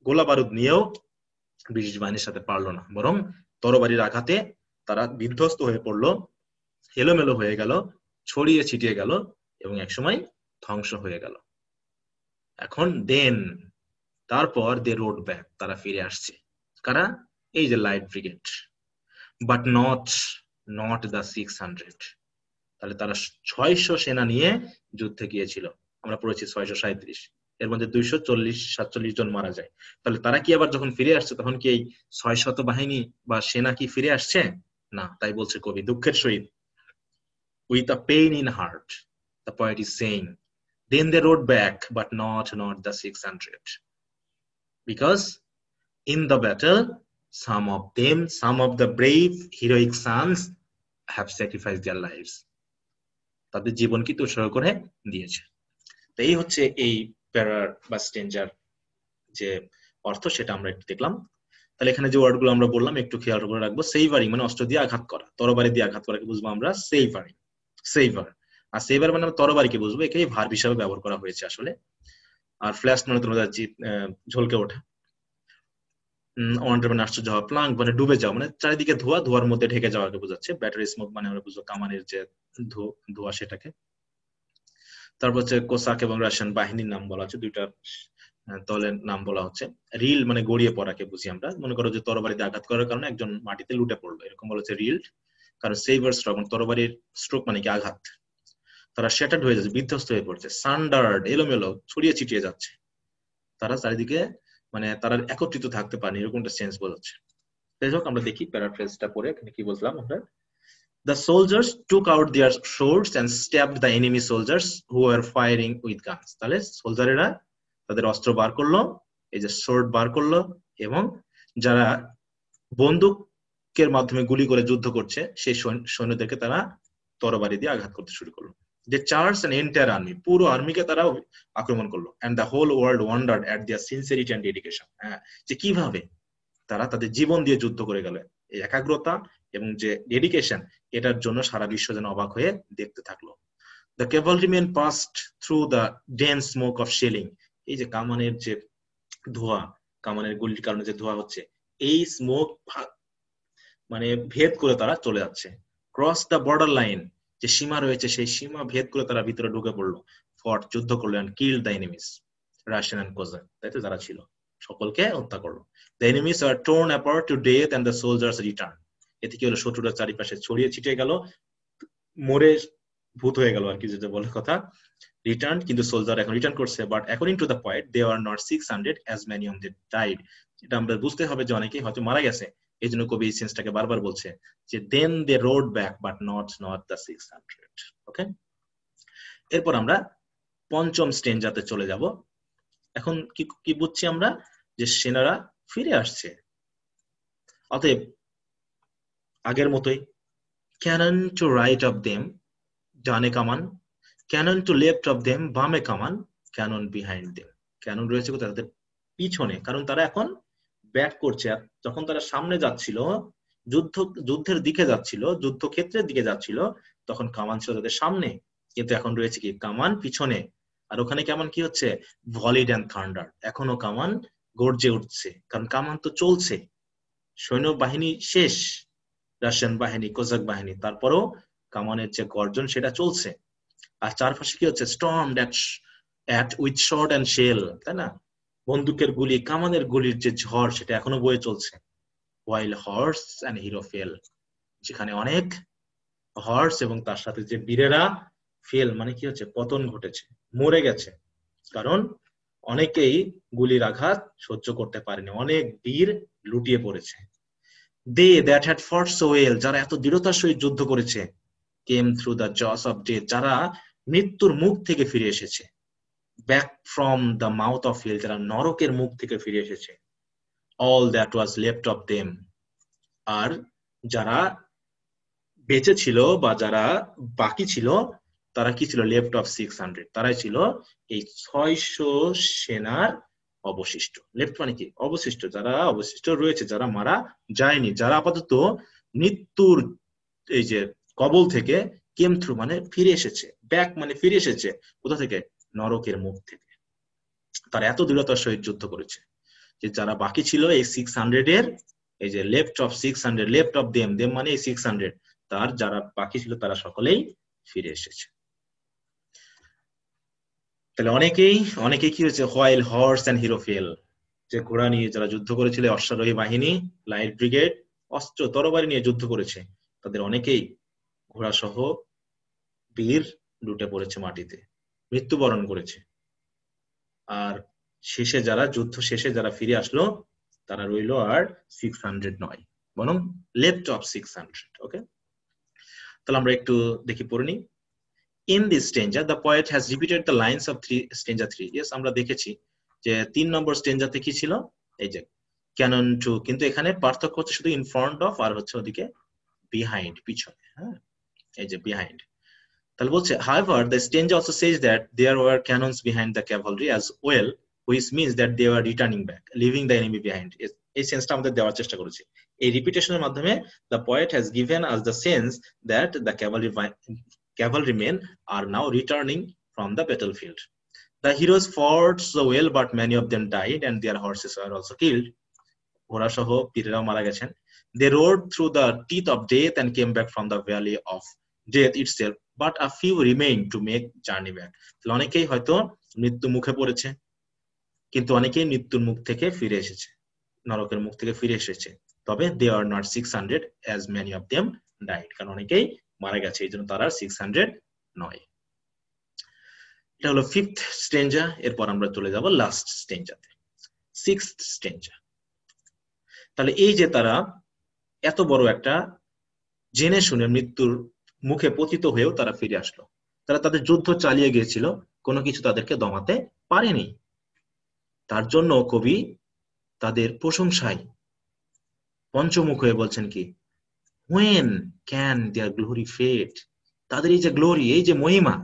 গোলা বারুদ নিয়েও ব্রিটিশ বাহিনীর সাথে পারলো না, বরং তরবারির আঘাতে তারা বিধ্বস্ত হয়ে পড়লো, এলোমেলো হয়ে গেল, ছড়িয়ে ছিটিয়ে গেল, এবং একসময় ধ্বংস হয়ে গেল। এখন দেন, তারপর দে রোড ব্যাক, তারা ফিরে আসছে। কারা? এই যে light brigade. But not not the 600। তাহলে তারা 600 সেনা নিয়ে যুদ্ধে গিয়েছিল। আমরা পড়েছি 637, এর মধ্যে 240-47 জন মারা যায়। তাহলে তারা কি আবার যখন ফিরে আসছে, তখন কি এই 600 বাহিনী বা সেনা কি ফিরে আসছে? না। তাই বলছে কবি দুঃখের সহিত, with a pain in heart, the poet is saying, then they rode back, but not the 600, because in the battle some of the brave heroic sons have sacrificed their lives. তাদের জীবন কি উৎসর্গ করে দিয়েছে। তো এই হচ্ছে এই প্যারার বা স্ট্রেঞ্জার যে অর্থ, সেটা আমরা একটু দেখলাম। তাহলে এখানে যে ওয়ার্ডগুলো আমরা বললাম একটু খেয়াল করে রাখবো। সেইভারিং মানে অস্ত্র দিয়ে আঘাত করা, তরবারি দিয়ে আঘাত করাকে বুঝবো আমরা সেইভারিং, সেইভার। আর সেইভার মানে আমরা তরবারিকে বুঝবো, একেই ভার্ব হিসাবে ব্যবহার করা হয়েছে আসলে। আর ফ্ল্যাশ মানে তোমরা যাচ্ছি ঝলকে ওঠা, ওয়ান্ডার মানে আশ্চর্য হওয়া, প্লাঙ্ক মানে ডুবে যাওয়া, মানে চারিদিকে ধোঁয়া, ধোঁয়ার মধ্যে ঢেকে যাওয়াকে বোঝাচ্ছে। ব্যাটারি স্মোক মানে আমরা বুঝবো কামানের যে ধোঁয়া, সেটাকে। তারপর হচ্ছে কোসাক এবং রাশিয়ান বাহিনীর নাম বলা হচ্ছে, দুইটা দলের নাম বলা হচ্ছে। রিল মানে গড়িয়ে পড়াকে বুঝি আমরা, মনে করো যে তরবারিতে আঘাত করার কারণে একজন মাটিতে লুটে পড়লো, এরকম বলা হচ্ছে রিল্ড। কারণ সেভার স্ট্রোক মানে তরবারির স্ট্রোক মানে কি? আঘাত। তারা শ্যাটার্ড হয়ে যাচ্ছে, বিধ্বস্ত হয়ে পড়ছে। সান্ডার্ড এলোমেলো, ছড়িয়ে ছিটিয়ে যাচ্ছে, তারা চারিদিকে মানে তারা একত্রিত থাকতে পারেনি, এরকমটা সেন্স বোঝাচ্ছে। যাই হোক, আমরা দেখি প্যারাফ্রেজটা পড়ে এখানে কি বুঝলাম আমরা। The soldiers took out their swords and stabbed the enemy soldiers who were firing with guns. তাহলে সোলজারেরা তাদের অস্ত্র বার করলো, এই যে সোর্ড বার করলো, এবং যারা বন্দুকের মাধ্যমে গুলি করে যুদ্ধ করছে সেই সৈন্যদেরকে তারা তরবারি দিয়ে আঘাত করতে শুরু করলো। They charged an entire army, পুরো আর্মিকে তারা আক্রমণ করলো। And the whole world wondered at their sincerity and dedication. যে কিভাবে তারা তাদের জীবন দিয়ে যুদ্ধ করে গেল, এই একাগ্রতা এবং যে ডেডিকেশন, এটার জন্য সারা বিশ্ব যেন অবাক হয়ে দেখতে থাকলো। The cavalrymen passed through the dense smoke of shelling. এই যে কামানের যে ধোঁয়া, কামানের গুলির কারণে যে ধোঁয়া হচ্ছে, এই স্মোক মানে ভেদ করে তারা চলে যাচ্ছে। ক্রস দ্য বর্ডার লাইন, যে সীমা রয়েছে সেই সীমা ভেদ করে তারা ভিতরে ঢুকে পড়লো। ফট, যুদ্ধ করলো, and kill the enemies, Russian and Cossack, তাই তো যারা ছিল সকলকে হত্যা করলো। The enemies are torn apart to death and the soldiers return. এতে কি হলো, শত্রুরা চারিপাশে ছড়িয়ে ছিটিয়ে গেল, মরে ভূত হয়ে গেল আর কি, যেটা বলে কথা। রিটার্ন, কিন্তু সোলজার এখন রিটার্ন করছে, but according to the point they are not 600 as many of them died. এটা আমরা বুঝতে হবে যে অনেকেই হয়তো মারা গেছে, এই জন্য কবি এই সেন্সটাকে বারবার বলছে যে then they rode back but not the 600। Okay, এরপর আমরা পঞ্চম স্টেঞ্জাতে চলে যাব। এখন কি বুঝছি আমরা, যে সেনারা ফিরে আসছে। অতএব আগের মতোই, cannon to right of them, ডানে কামান, cannon to left of them, বামে কামান, ক্যানন বিহাইন্ড দেম। ক্যানন রয়েছে কোথায়, তাদের পিছনে, কারণ তারা এখন ব্যাক করছে। আর যখন তারা সামনে যাচ্ছিল, যুদ্ধের দিকে যাচ্ছিল, যুদ্ধক্ষেত্রের দিকে যাচ্ছিল, তখন কামান ছিল তাদের সামনে, কিন্তু এখন রয়েছে কি কামান পিছনে। আর ওখানে কামান কি হচ্ছে, ভলিড অ্যান্ড থান্ডার, এখনো কামান গর্জে উঠছে, কারণ কামান তো চলছে, সৈন্যবাহিনী শেষ, রাশিয়ান বাহিনী, কোজাক বাহিনী, তারপরেও কামানের যে গর্জন সেটা চলছে। আর চারপাশে কি হচ্ছে, storm at with shot and shell, তাই না, বন্দুকের গুলি, কামানের গুলির যে ঝড় সেটা এখনো বয়ে চলছে। while horse and hero fell, যেখানে অনেক হর্স এবং তার সাথে যে বীরেরা ফেল, মানে কি হচ্ছে, পতন ঘটেছে, মরে গেছে, কারণ অনেকেই গুলির আঘাত সহ্য করতে পারেনি, অনেক বীর লুটিয়ে পড়েছে। they that had fought so well, যারা এত দৃঢ়তার সহিত যুদ্ধ করেছে, came through the jaws of death, যারা মৃত্যুর মুখ থেকে ফিরে এসেছে, back from the mouth of hell, যারা নরকের মুখ থেকে ফিরে এসেছে, all that was left of them, আর যারা বেঁচে ছিল বা যারা বাকি ছিল, তারা কি ছিল, লেফট অফ 600, তারাই ছিল এই 600 সেনার অবশিষ্ট। লেফট মানে কি, অবশিষ্ট, যারা অবশিষ্ট রয়েছে, যারা মারা যায়নি, যারা আপাতত মৃত্যুর এই যে কবল থেকে কেম থ্রু মানে ফিরে এসেছে, ব্যাক মানে ফিরে এসেছে, কোথা থেকে, নরকের মুখ থেকে। তারা এত দৃঢ়তার সহিত যুদ্ধ করেছে যে যারা বাকি ছিল এই 600 এর, এই যে left of 600, left of them, them মানে এই 600, তার যারা বাকি ছিল তারা সকলেই ফিরে এসেছে। তাহলে অনেকেই কি হয়েছে, while horse and hero fell, যে ঘোড়া নিয়ে যারা যুদ্ধ করেছিল, অশ্বারোহী বাহিনী, লাইট ব্রিগেড, অস্ত্র তরবারি নিয়ে যুদ্ধ করেছে, তাদের অনেকেই ঘোড়া সহ বীর লুটে পড়েছে মাটিতে, মৃত্যুবরণ করেছে। আর শেষে যারা যুদ্ধ শেষে যারা ফিরে আসলো, তারা রইল আর 600 নয়, বরং লেফট অফ 600। ওকে, তাহলে আমরা একটু দেখি পড়ে নিই। In this stanza, the poet has repeated the lines of stanza 3. Yes, আমরা দেখেছি যে 3 নম্বর স্টেঞ্জাতে কি ছিল, এই যে ক্যানন টু, কিন্তু এখানে পার্থক্য হচ্ছে শুধু ইন ফ্রন্ট অফ আর হচ্ছে ওদিকে বিহাইন্ড, পিছনে। হ্যাঁ, এই যে বিহাইন্ড। তাহলে বলছে, however the stanza also says that there were cannons behind the cavalry as well, which means that they were returning back, leaving the enemy behind. এই সেন্সটা আমাদের দেওয়ার চেষ্টা করেছি। এই রিপিটেশনের মাধ্যমে the poet has given us the sense that the cavalrymen are now returning from the battlefield. The heroes fought so well, but many of them died and their horses were also killed. ঘোড়া সহ বীরেরাও মারা গেছেন। They rode through the teeth of death and came back from the valley of death itself, but a few remained to make journey back. অনেকেই হয়তো মৃত্যু মুখে পড়েছে, কিন্তু অনেকেই মৃত্যুর মুখ থেকে ফিরে এসেছে, নরকের মুখ থেকে ফিরে এসেছে, তবে they are not 600 as many of them died, কারণ অনেকেই মারা গেছে, এই জন্য তারা 600 নয়। এটা হলো 5th স্টেঞ্জা। এরপর আমরা চলে যাব লাস্ট স্টেঞ্জাতে, 6th স্টেঞ্জা। তাহলে এই যে তারা এত বড় একটা জেনে শুনে মৃত্যুর মুখে পতিত হয়েও তারা ফিরে আসলো। তারা তাদের যুদ্ধ চালিয়ে গিয়েছিল, কোনো কিছু তাদেরকে দমাতে পারেনি। তার জন্য কবি তাদের প্রশংসায় পঞ্চমুখ হয়ে বলছেন কি, when can their glory fade? তাদের এই যে গ্লোরি, এই যে মহিমা,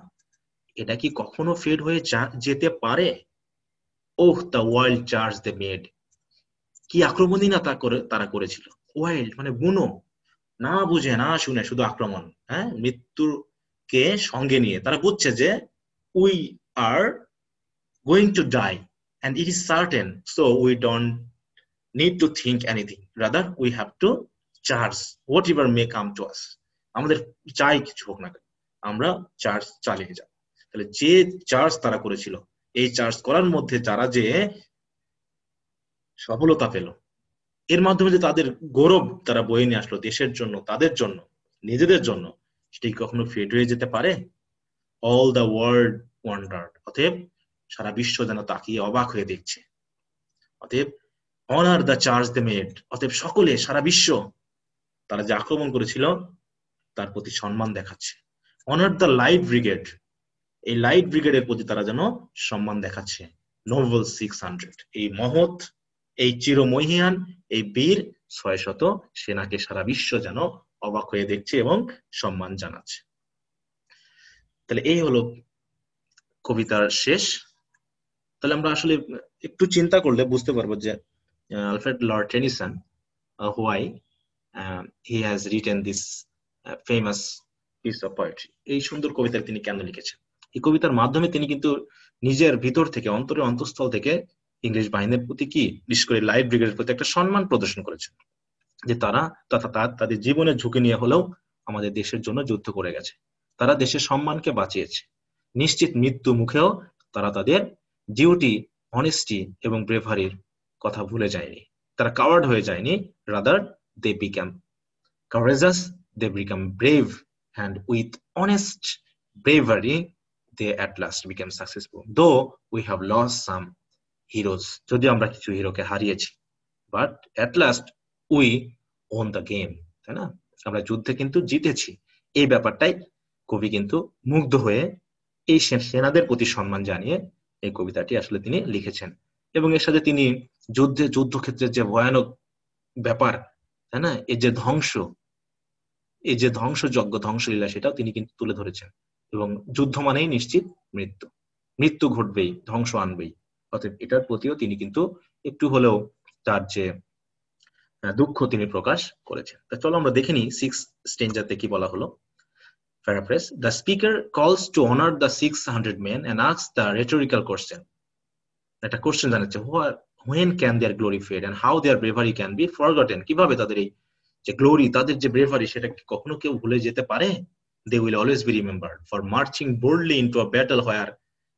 এটা কি কখনো ফেড হয়ে যেতে পারে? Oh the wild charge they made, কি আক্রমণই না তারা করেছিল। ওয়াইল্ড মানে বুনো, না বুঝে না শুনে শুধু আক্রমণ। হ্যাঁ, মৃত্যুকে সঙ্গে নিয়ে তারা বুঝছে যে we are going to die and it is certain, so we don't need to think anything, rather we have to charge whatever may come to us. আমাদের চাই কিছু হোক না কেন, আমরা চার্জ চালিয়ে যাব। তাহলে যে চার্জ তারা করেছিল, এই চার্জ করার মধ্যে যারা যে সফলতা পেল, এর মাধ্যমে যে তাদের গৌরব তারা বয়ে নিয়ে আসলো দেশের জন্য, তাদের জন্য, নিজেদের জন্য, সেটি কখনো ফেড হয়ে যেতে পারে? অল দ্য ওয়ার্ল্ড ওয়ান্ডার্ড, অতএব সারা বিশ্ব যেন তাকিয়ে অবাক হয়ে দেখছে। অতএব honour the charge they made, অতএব সকলে, সারা বিশ্ব তারা যে আক্রমণ করেছিল তার প্রতি সম্মান দেখাচ্ছে। অনার দ্য লাইট ব্রিগেড, এই লাইট ব্রিগেডের প্রতি তারা যেন সম্মান দেখাচ্ছে। নোবেল 600, এই মহৎ, এই চিরমহিয়ান, এই বীর 600 সেনাকে সারা বিশ্ব যেন অবাক হয়ে দেখছে এবং সম্মান জানাচ্ছে। তাহলে এই হলো কবিতার শেষ। তাহলে আমরা আসলে একটু চিন্তা করলে বুঝতে পারবো যে Alfred Lord Tennyson, why he has written this famous piece of poetry, এই সুন্দর কবিতা তিনি কেন লিখেছেন। এই কবিতার মাধ্যমে তিনি কিন্তু নিজের ভিতর থেকে, অন্তরের অন্তঃস্থল থেকে ইংলিশ বাহিনীর প্রতি কি, বিশেষ করে লাইট ব্রিগেডের প্রতি একটা সম্মান প্রদর্শন করেছেন, যে তারা তাদের জীবনের ঝুঁকি নিয়ে হলেও আমাদের দেশের জন্য যুদ্ধ করে গেছে। তারা দেশের সম্মানকে বাঁচিয়েছে। নিশ্চিত মৃত্যু মুখেও তারা তাদের ডিউটি, অনেস্টি এবং ব্রেভারির কথা ভুলে যায়নি। তারা কাওয়ার্ড হয়ে যায়নি, rather they become courageous, they become brave, and with honest bravery they at last became successful, though we have lost some heroes, যদিও আমরা কিছু হিরোকে হারিয়েছি, but at last we won the game, তাই না? আমরা যুদ্ধে কিন্তু জিতেছি। এই ব্যাপারটাই কবি কিন্তু মুগ্ধ হয়ে এই সেনাদের প্রতি সম্মান জানিয়ে এই কবিতাটি আসলে তিনি লিখেছেন। এবং এর সাথে তিনি যুদ্ধক্ষেত্রের যে ভয়ানক ব্যাপার, তাই না, এই যে ধ্বংসযজ্ঞ, ধ্বংসলীলা, সেটাও তিনি কিন্তু তুলে ধরেছেন। এবং যুদ্ধ মানেই নিশ্চিত মৃত্যু ঘটবেই, ধ্বংস আনবেই। অতএব এটার প্রতিও তিনি কিন্তু একটু হলেও তার যে দুঃখ তিনি প্রকাশ করেছেন। তা চলো আমরা দেখে নিই 6 স্টেঞ্জাতে কি বলা হলো। প্যারাফ্রেজ: দ্য স্পিকার কলস two honour the 600 men and asks the rhetorical question, একটা কোশ্চেন জানাচ্ছে, when can their glory fade and how their bravery can be forgotten, কিভাবে তাদের এই যে গ্লোরি, তাদের যে ব্রেভারি, সেটা কখনো কেউ ভুলে যেতে পারে? They will always be remembered for marching boldly into a battle where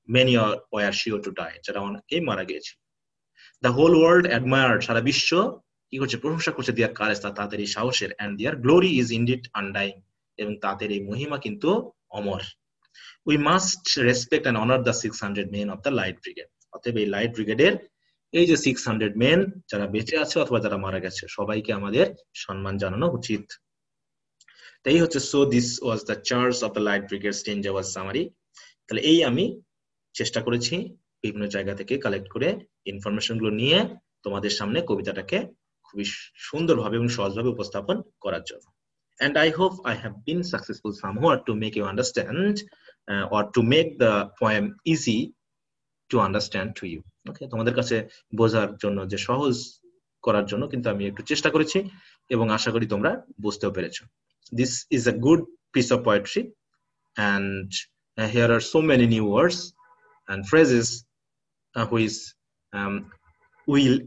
many were sure to die, যারা অনেকেই মারা গিয়েছে। The whole world admired, সারা বিশ্ব কি করছে, প্রশংসা করছে their courage, তাদের এই সাহসের, and their glory is indeed undying, এবং তাদের এই মহিমা কিন্তু অমর। We must respect and honor the 600 men of the light brigade, অতএব এই লাইট ব্রিগেডের এই যে 600 মেন যারা বেঁচে আছে অথবা যারা মারা গেছে, সবাইকে আমাদের সম্মান জানানো উচিত। তাই হচ্ছে, so this was the charge of the light brigade stanza was summary. তাহলে এই আমি চেষ্টা করেছি বিভিন্ন জায়গা থেকে কালেক্ট করে ইনফরমেশন গুলো নিয়ে তোমাদের সামনে কবিতাটাকে খুবই সুন্দরভাবে এবং সহজভাবে উপস্থাপন করার জন্য। And I hope I have been successful somewhat to make you understand or to make the poem easy to understand to you. Okay, তোমাদের কাছে বোঝার জন্য, যে সহজ করার জন্য কিন্তু আমি একটু চেষ্টা করেছি এবং আশা করি তোমরা বুঝতেও পেরেছো। This is a good piece of poetry and here are so many new words and phrases which will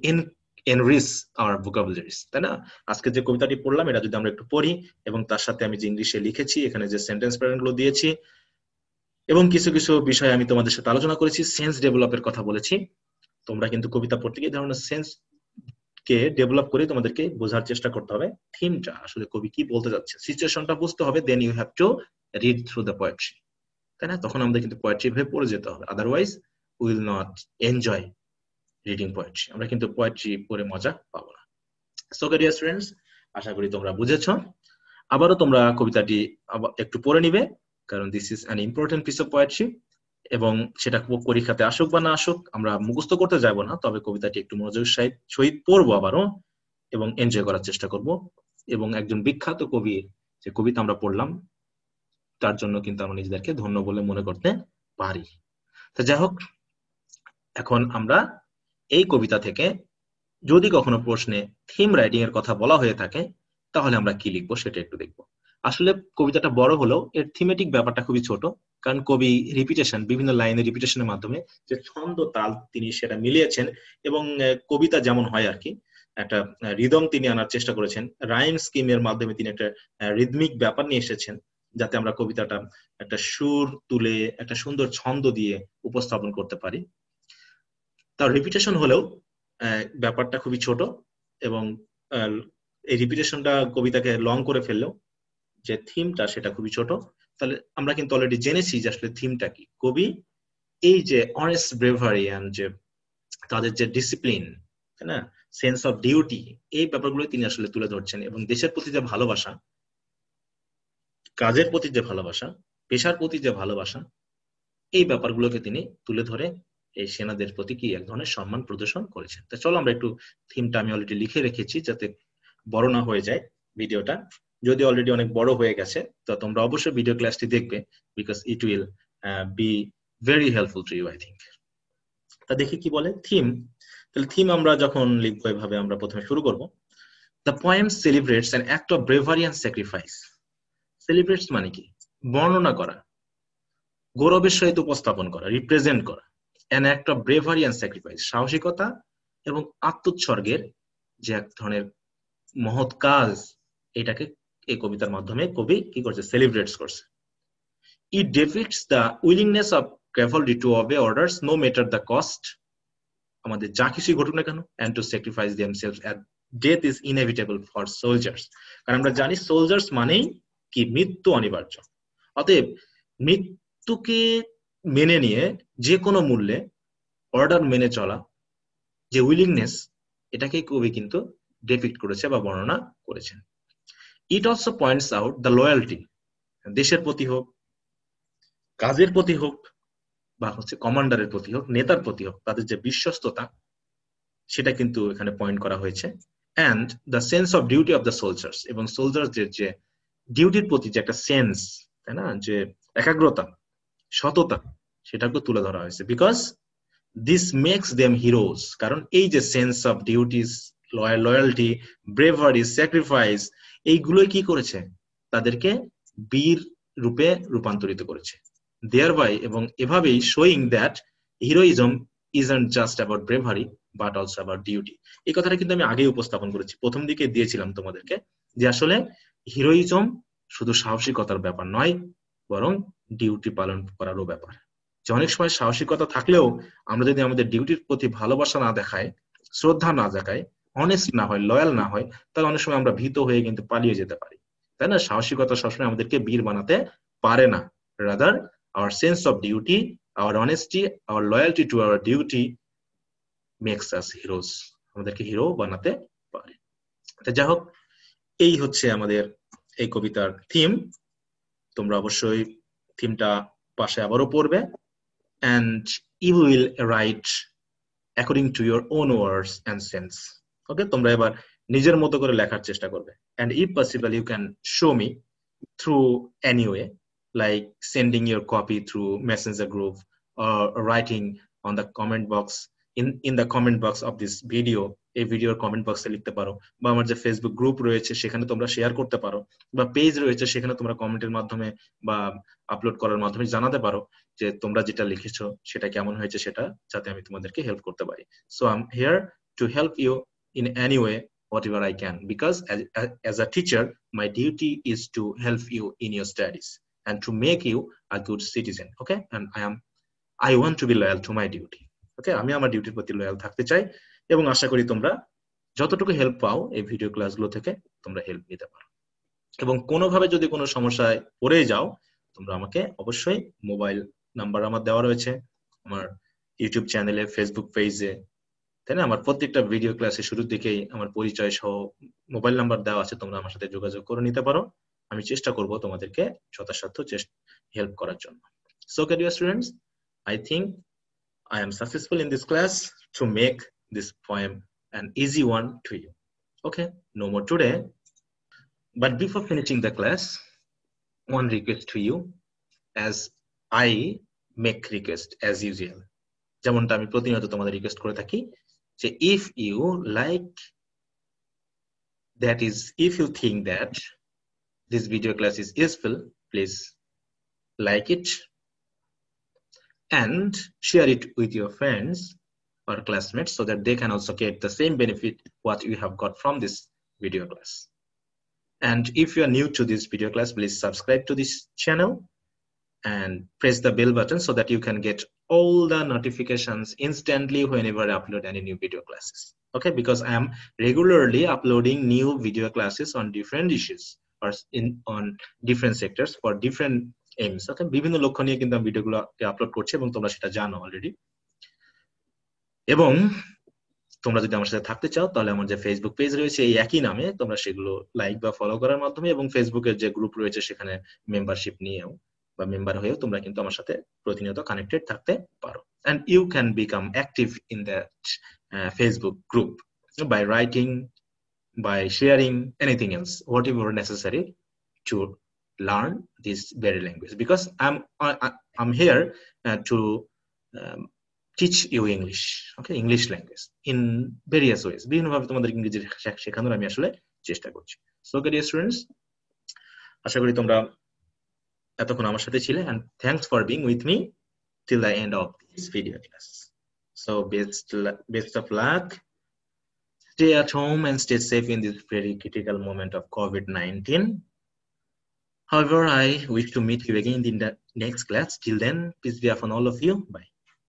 enrich our vocabularies, তাই না? আজকে যে কবিতাটি পড়লাম, এটা যদি আমরা একটু পড়ি এবং তার সাথে আমি যে ইংলিশে লিখেছি, এখানে যে সেন্টেন্স প্যাটার্ন গুলো দিয়েছি এবং কিছু কিছু বিষয় আমি তোমাদের সাথে আলোচনা করেছি, সেন্স ডেভেলপের কথা বলেছি, তোমরা কিন্তু কবিতা পড়তে গিয়ে ধরনের সেন্স কে ডেভেলপ করে তোমাদেরকে বোঝার চেষ্টা করতে হবে থিমটা আসলে কবি কি বলতে যাচ্ছে, সিচুয়েশনটা বুঝতে হবে, then you have to read through the poetry, তাই না? তখন আমাদের কিন্তু পোয়েট্রি ভাবে পড়ে যেতে হবে, otherwise will not enjoy reading poetry, আমরা কিন্তু পোয়েট্রি পড়ে মজা পাবো না। সো ডিয়ার স্টুডেন্টস, আশা করি তোমরা বুঝেছো। আবারও তোমরা কবিতাটি একটু পড়ে নিবে, কারণ this is an important piece of poetry, এবং সেটা পরীক্ষাতে আসুক বা না আসুক আমরা মুখস্থ করতে যাব না, তবে কবিতাটি একটু মনোযোগের সহিত পড়বো আবারও এবং এনজয় করার চেষ্টা করব। এবং একজন বিখ্যাত কবির যে কবিতা আমরা পড়লাম তার জন্য কিন্তু আমরা নিজেদেরকে ধন্য বলে মনে করতে পারি। তো যাই হোক, এখন আমরা এই কবিতা থেকে যদি কখনো প্রশ্নে থিম রাইটিং এর কথা বলা হয়ে থাকে তাহলে আমরা কি লিখবো সেটা একটু দেখবো। আসলে কবিতাটা বড় হলেও এর থিমেটিক ব্যাপারটা খুবই ছোট, কারণ কবি রিপিটেশন, বিভিন্ন লাইনের রিপিটেশনের মাধ্যমে যে ছন্দ তাল তিনি সেটা মিলিয়েছেন, এবং কবিতা যেমন হয় আর কি একটা রিদম তিনি আনার চেষ্টা করেছেন, রাইম স্কিমের মাধ্যমে তিনি একটা রিদমিক ব্যাপার নিয়ে এসেছেন, যাতে আমরা কবিতাটা একটা সুর তুলে একটা সুন্দর ছন্দ দিয়ে উপস্থাপন করতে পারি। তার রিপিটেশন হলেও ব্যাপারটা খুবই ছোট, এবং এই রিপিটেশনটা কবিতাকে লং করে ফেললেও যে থিমটা সেটা খুবই ছোট। তাহলে আমরা কিন্তু অলরেডি জেনেছি যে আসলে থিমটা কি। কবি এই যে অনেস্ট ব্রেভারি এন্ড যে তাদের যে ডিসিপ্লিন, তাই না, সেন্স অফ ডিউটি, এই ব্যাপারগুলো তিনি আসলে তুলে ধরছেন, এবং দেশের প্রতি যে ভালোবাসা, কাজের প্রতি যে ভালোবাসা, পেশার প্রতি যে ভালোবাসা, এই ব্যাপারগুলোকে তিনি তুলে ধরে এই সেনাদের প্রতি কি এক ধরনের সম্মান প্রদর্শন করেছেন। তো চলো আমরা একটু থিমটা আমি অলরেডি লিখে রেখেছি যাতে বড় না হয়ে যায় ভিডিওটা, যদি অলরেডি অনেক বড় হয়ে গেছে তো তোমরা অবশ্যই ভিডিও ক্লাসটি দেখবে, because it will be very helpful to you I think. তা দেখি কি বলে থিম। তাহলে থিম আমরা যখন লিখবো এভাবে আমরা প্রথমে শুরু করব, the poem celebrates an act of bravery and sacrifice. Celebrates মানে কি? বর্ণনা করা, গৌরবের সহিত উপস্থাপন করা, রিপ্রেজেন্ট করা, an act of bravery and sacrifice, সাহসিকতা এবং আত্মোৎসর্গের যে এক ধরনের মহৎ কাজ, এটাকে এই কবিতার মাধ্যমে কবি কি করছে? সেলিব্রেটস করছে। It depicts the willingness of cavalry to obey orders no matter the cost, আমাদের যা কিছুই ঘটুক না কেন, and to sacrifice themselves at death is inevitable for soldiers. কারণ আমরা জানি সোলজার্স মানেই কি? মৃত্যু অনিবার্য। অতএব মৃত্যুকে মেনে নিয়ে যে কোনো মূল্যে অর্ডার মেনে চলা যে উইলিংনেস, এটাকে কবি কিন্তু ডেপিক্ট করেছে বা বর্ণনা করেছেন। It also points out the loyalty, দেশের প্রতি হোক, কাজের প্রতি হোক, বা হচ্ছে কমান্ডারের প্রতি হোক, নেতার প্রতি হোক, তাদের যে বিশ্বস্ততা সেটা কিন্তু এখানে পয়েন্ট করা হয়েছে। And the sense of duty of the soldiers, এবং সোলজার্সদের যে ডিউটির প্রতি যে একটা সেন্স, তাই না, যে একাগ্রতা, সততা, সেটাকে তুলে ধরা হয়েছে। Because this makes them heroes, কারণ এই যে sense of duties, loyalty, bravery, sacrifice, এইগুলোই কি করেছে? তাদেরকে বীর রূপে রূপান্তরিত করেছে। দেয়ারবাই, এবং এভাবেই showing that heroism isn't just about bravery but also about duty। এই কথাটা কিন্তু আমি আগেই উপস্থাপন করেছি, প্রথম দিকে দিয়েছিলাম তোমাদেরকে, যে আসলে হিরোইজম শুধু সাহসিকতার ব্যাপার নয়, বরং ডিউটি পালন করারও ব্যাপার। যে অনেক সময় সাহসিকতা থাকলেও আমরা যদি আমাদের ডিউটির প্রতি ভালোবাসা না দেখায়, শ্রদ্ধা না দেখায়, অনেস্ট না হয়, লয়াল না হয়, তাহলে অনেক সময় আমরা ভীত হয়ে কিন্তু পালিয়ে যেতে পারি, তাই না? সাহসিকতা সবসময় আমাদেরকে বীর বানাতে পারে না। Rather our sense of duty, our honesty, our loyalty to our duty makes us heroes, আমাদেরকে হিরো বানাতে পারে। তো যাই হোক, এই হচ্ছে আমাদের এই কবিতার থিম। তোমরা অবশ্যই থিমটা পাশে আবারও পড়বে, and you will write according to your own words and sense. ওকে, তোমরা এবার নিজের মতো করে লেখার চেষ্টা করবে, and if possible you can show me through any way, like sending your copy through messenger group or writing on the comment box, in the comment box of this video, এই ভিডিওর কমেন্ট বক্সে লিখতে পারো, বা আমার যে Facebook group রয়েছে সেখানে তোমরা শেয়ার করতে পারো, বা পেজ রয়েছে সেখানে তোমরা কমেন্টের মাধ্যমে বা আপলোড করার মাধ্যমে জানাতে পারো যে তোমরা যেটা লিখেছো সেটা কেমন হয়েছে, সেটা যাতে আমি তোমাদেরকে হেল্প করতে পারি। So I am here to help you in any way whatever I can, because as a teacher my duty is to help you in your studies and to make you a good citizen. Okay, and I want to be loyal to my duty. Okay, আমি আমার ডিউটির প্রতি loyal থাকতে চাই, এবং আশা করি তোমরা যতটুকু হেল্প পাও এই ভিডিও ক্লাসগুলো থেকে তোমরা হেল্প নিতে পারো, এবং কোনোভাবে যদি কোনো সমস্যায় পড়ে যাও তোমরা আমাকে অবশ্যই, মোবাইল নাম্বার আমার দেওয়া রয়েছে আমার ইউটিউব চ্যানেলে, ফেসবুক পেজে, তাই না, আমার প্রত্যেকটা ভিডিও ক্লাসে শুরুর দিকেই আমার পরিচয় সহ মোবাইল নাম্বার দেওয়া আছে, তোমরা আমার সাথে যোগাযোগ করে নিতে পারো, আমি চেষ্টা করব তোমাদেরকে যথাসাধ্য হেল্প করার জন্য। So okay, dear students, I think I am successful in this class to make this poem an easy one to you. Okay, no more today. But before finishing the class, one request to you, as I make request as usual. যেমনটা আমি প্রতিনিয়ত তোমাদের request করে থাকি যে if you like, that is if you think that this video class is useful, please like it and share it with your friends or classmates so that they can also get the same benefit what you have got from this video class. And if you are new to this video class, please subscribe to this channel and press the bell button so that you can get all the notifications instantly whenever I upload any new video classes. Okay, because I am regularly uploading new video classes on different issues or on different sectors for different aims. Okay, বিভিন্ন লক্ষ্য নিয়ে কিন্তু আমি ভিডিওগুলো upload করছি এবং তোমরা সেটা জানো অলরেডি। এবং তোমরা যদি আমার সাথে থাকতে চাও তাহলে আমার যে ফেসবুক পেজ রয়েছে এই একই নামে, তোমরা সেগুলো লাইক বা ফলো করার মাধ্যমে এবং ফেসবুকের যে গ্রুপ রয়েছে সেখানে মেম্বারশিপ নিয়েও বা মেম্বার হয়েও তোমরা কিন্তু আমার সাথে প্রতিনিয়ত কানেক্টেড থাকতে পারো। And you can become active in that Facebook group by writing, by sharing, anything else, whatever necessary to learn this very language. Because I'm here to teach you English, okay, English language in various ways. বিভিন্ন ভাবে তোমাদের ইংরেজি শেখানোর আমি আসলে চেষ্টা করছি। So dear students, আশা করি তোমরা এতক্ষণ আমার সাথে ছিলে, and thanks for being with me till the end of this video class. So best of luck. Stay at home and stay safe in this very critical moment of COVID-19. However, I wish to meet you again in the next class. Till then, peace be upon all of you. Bye.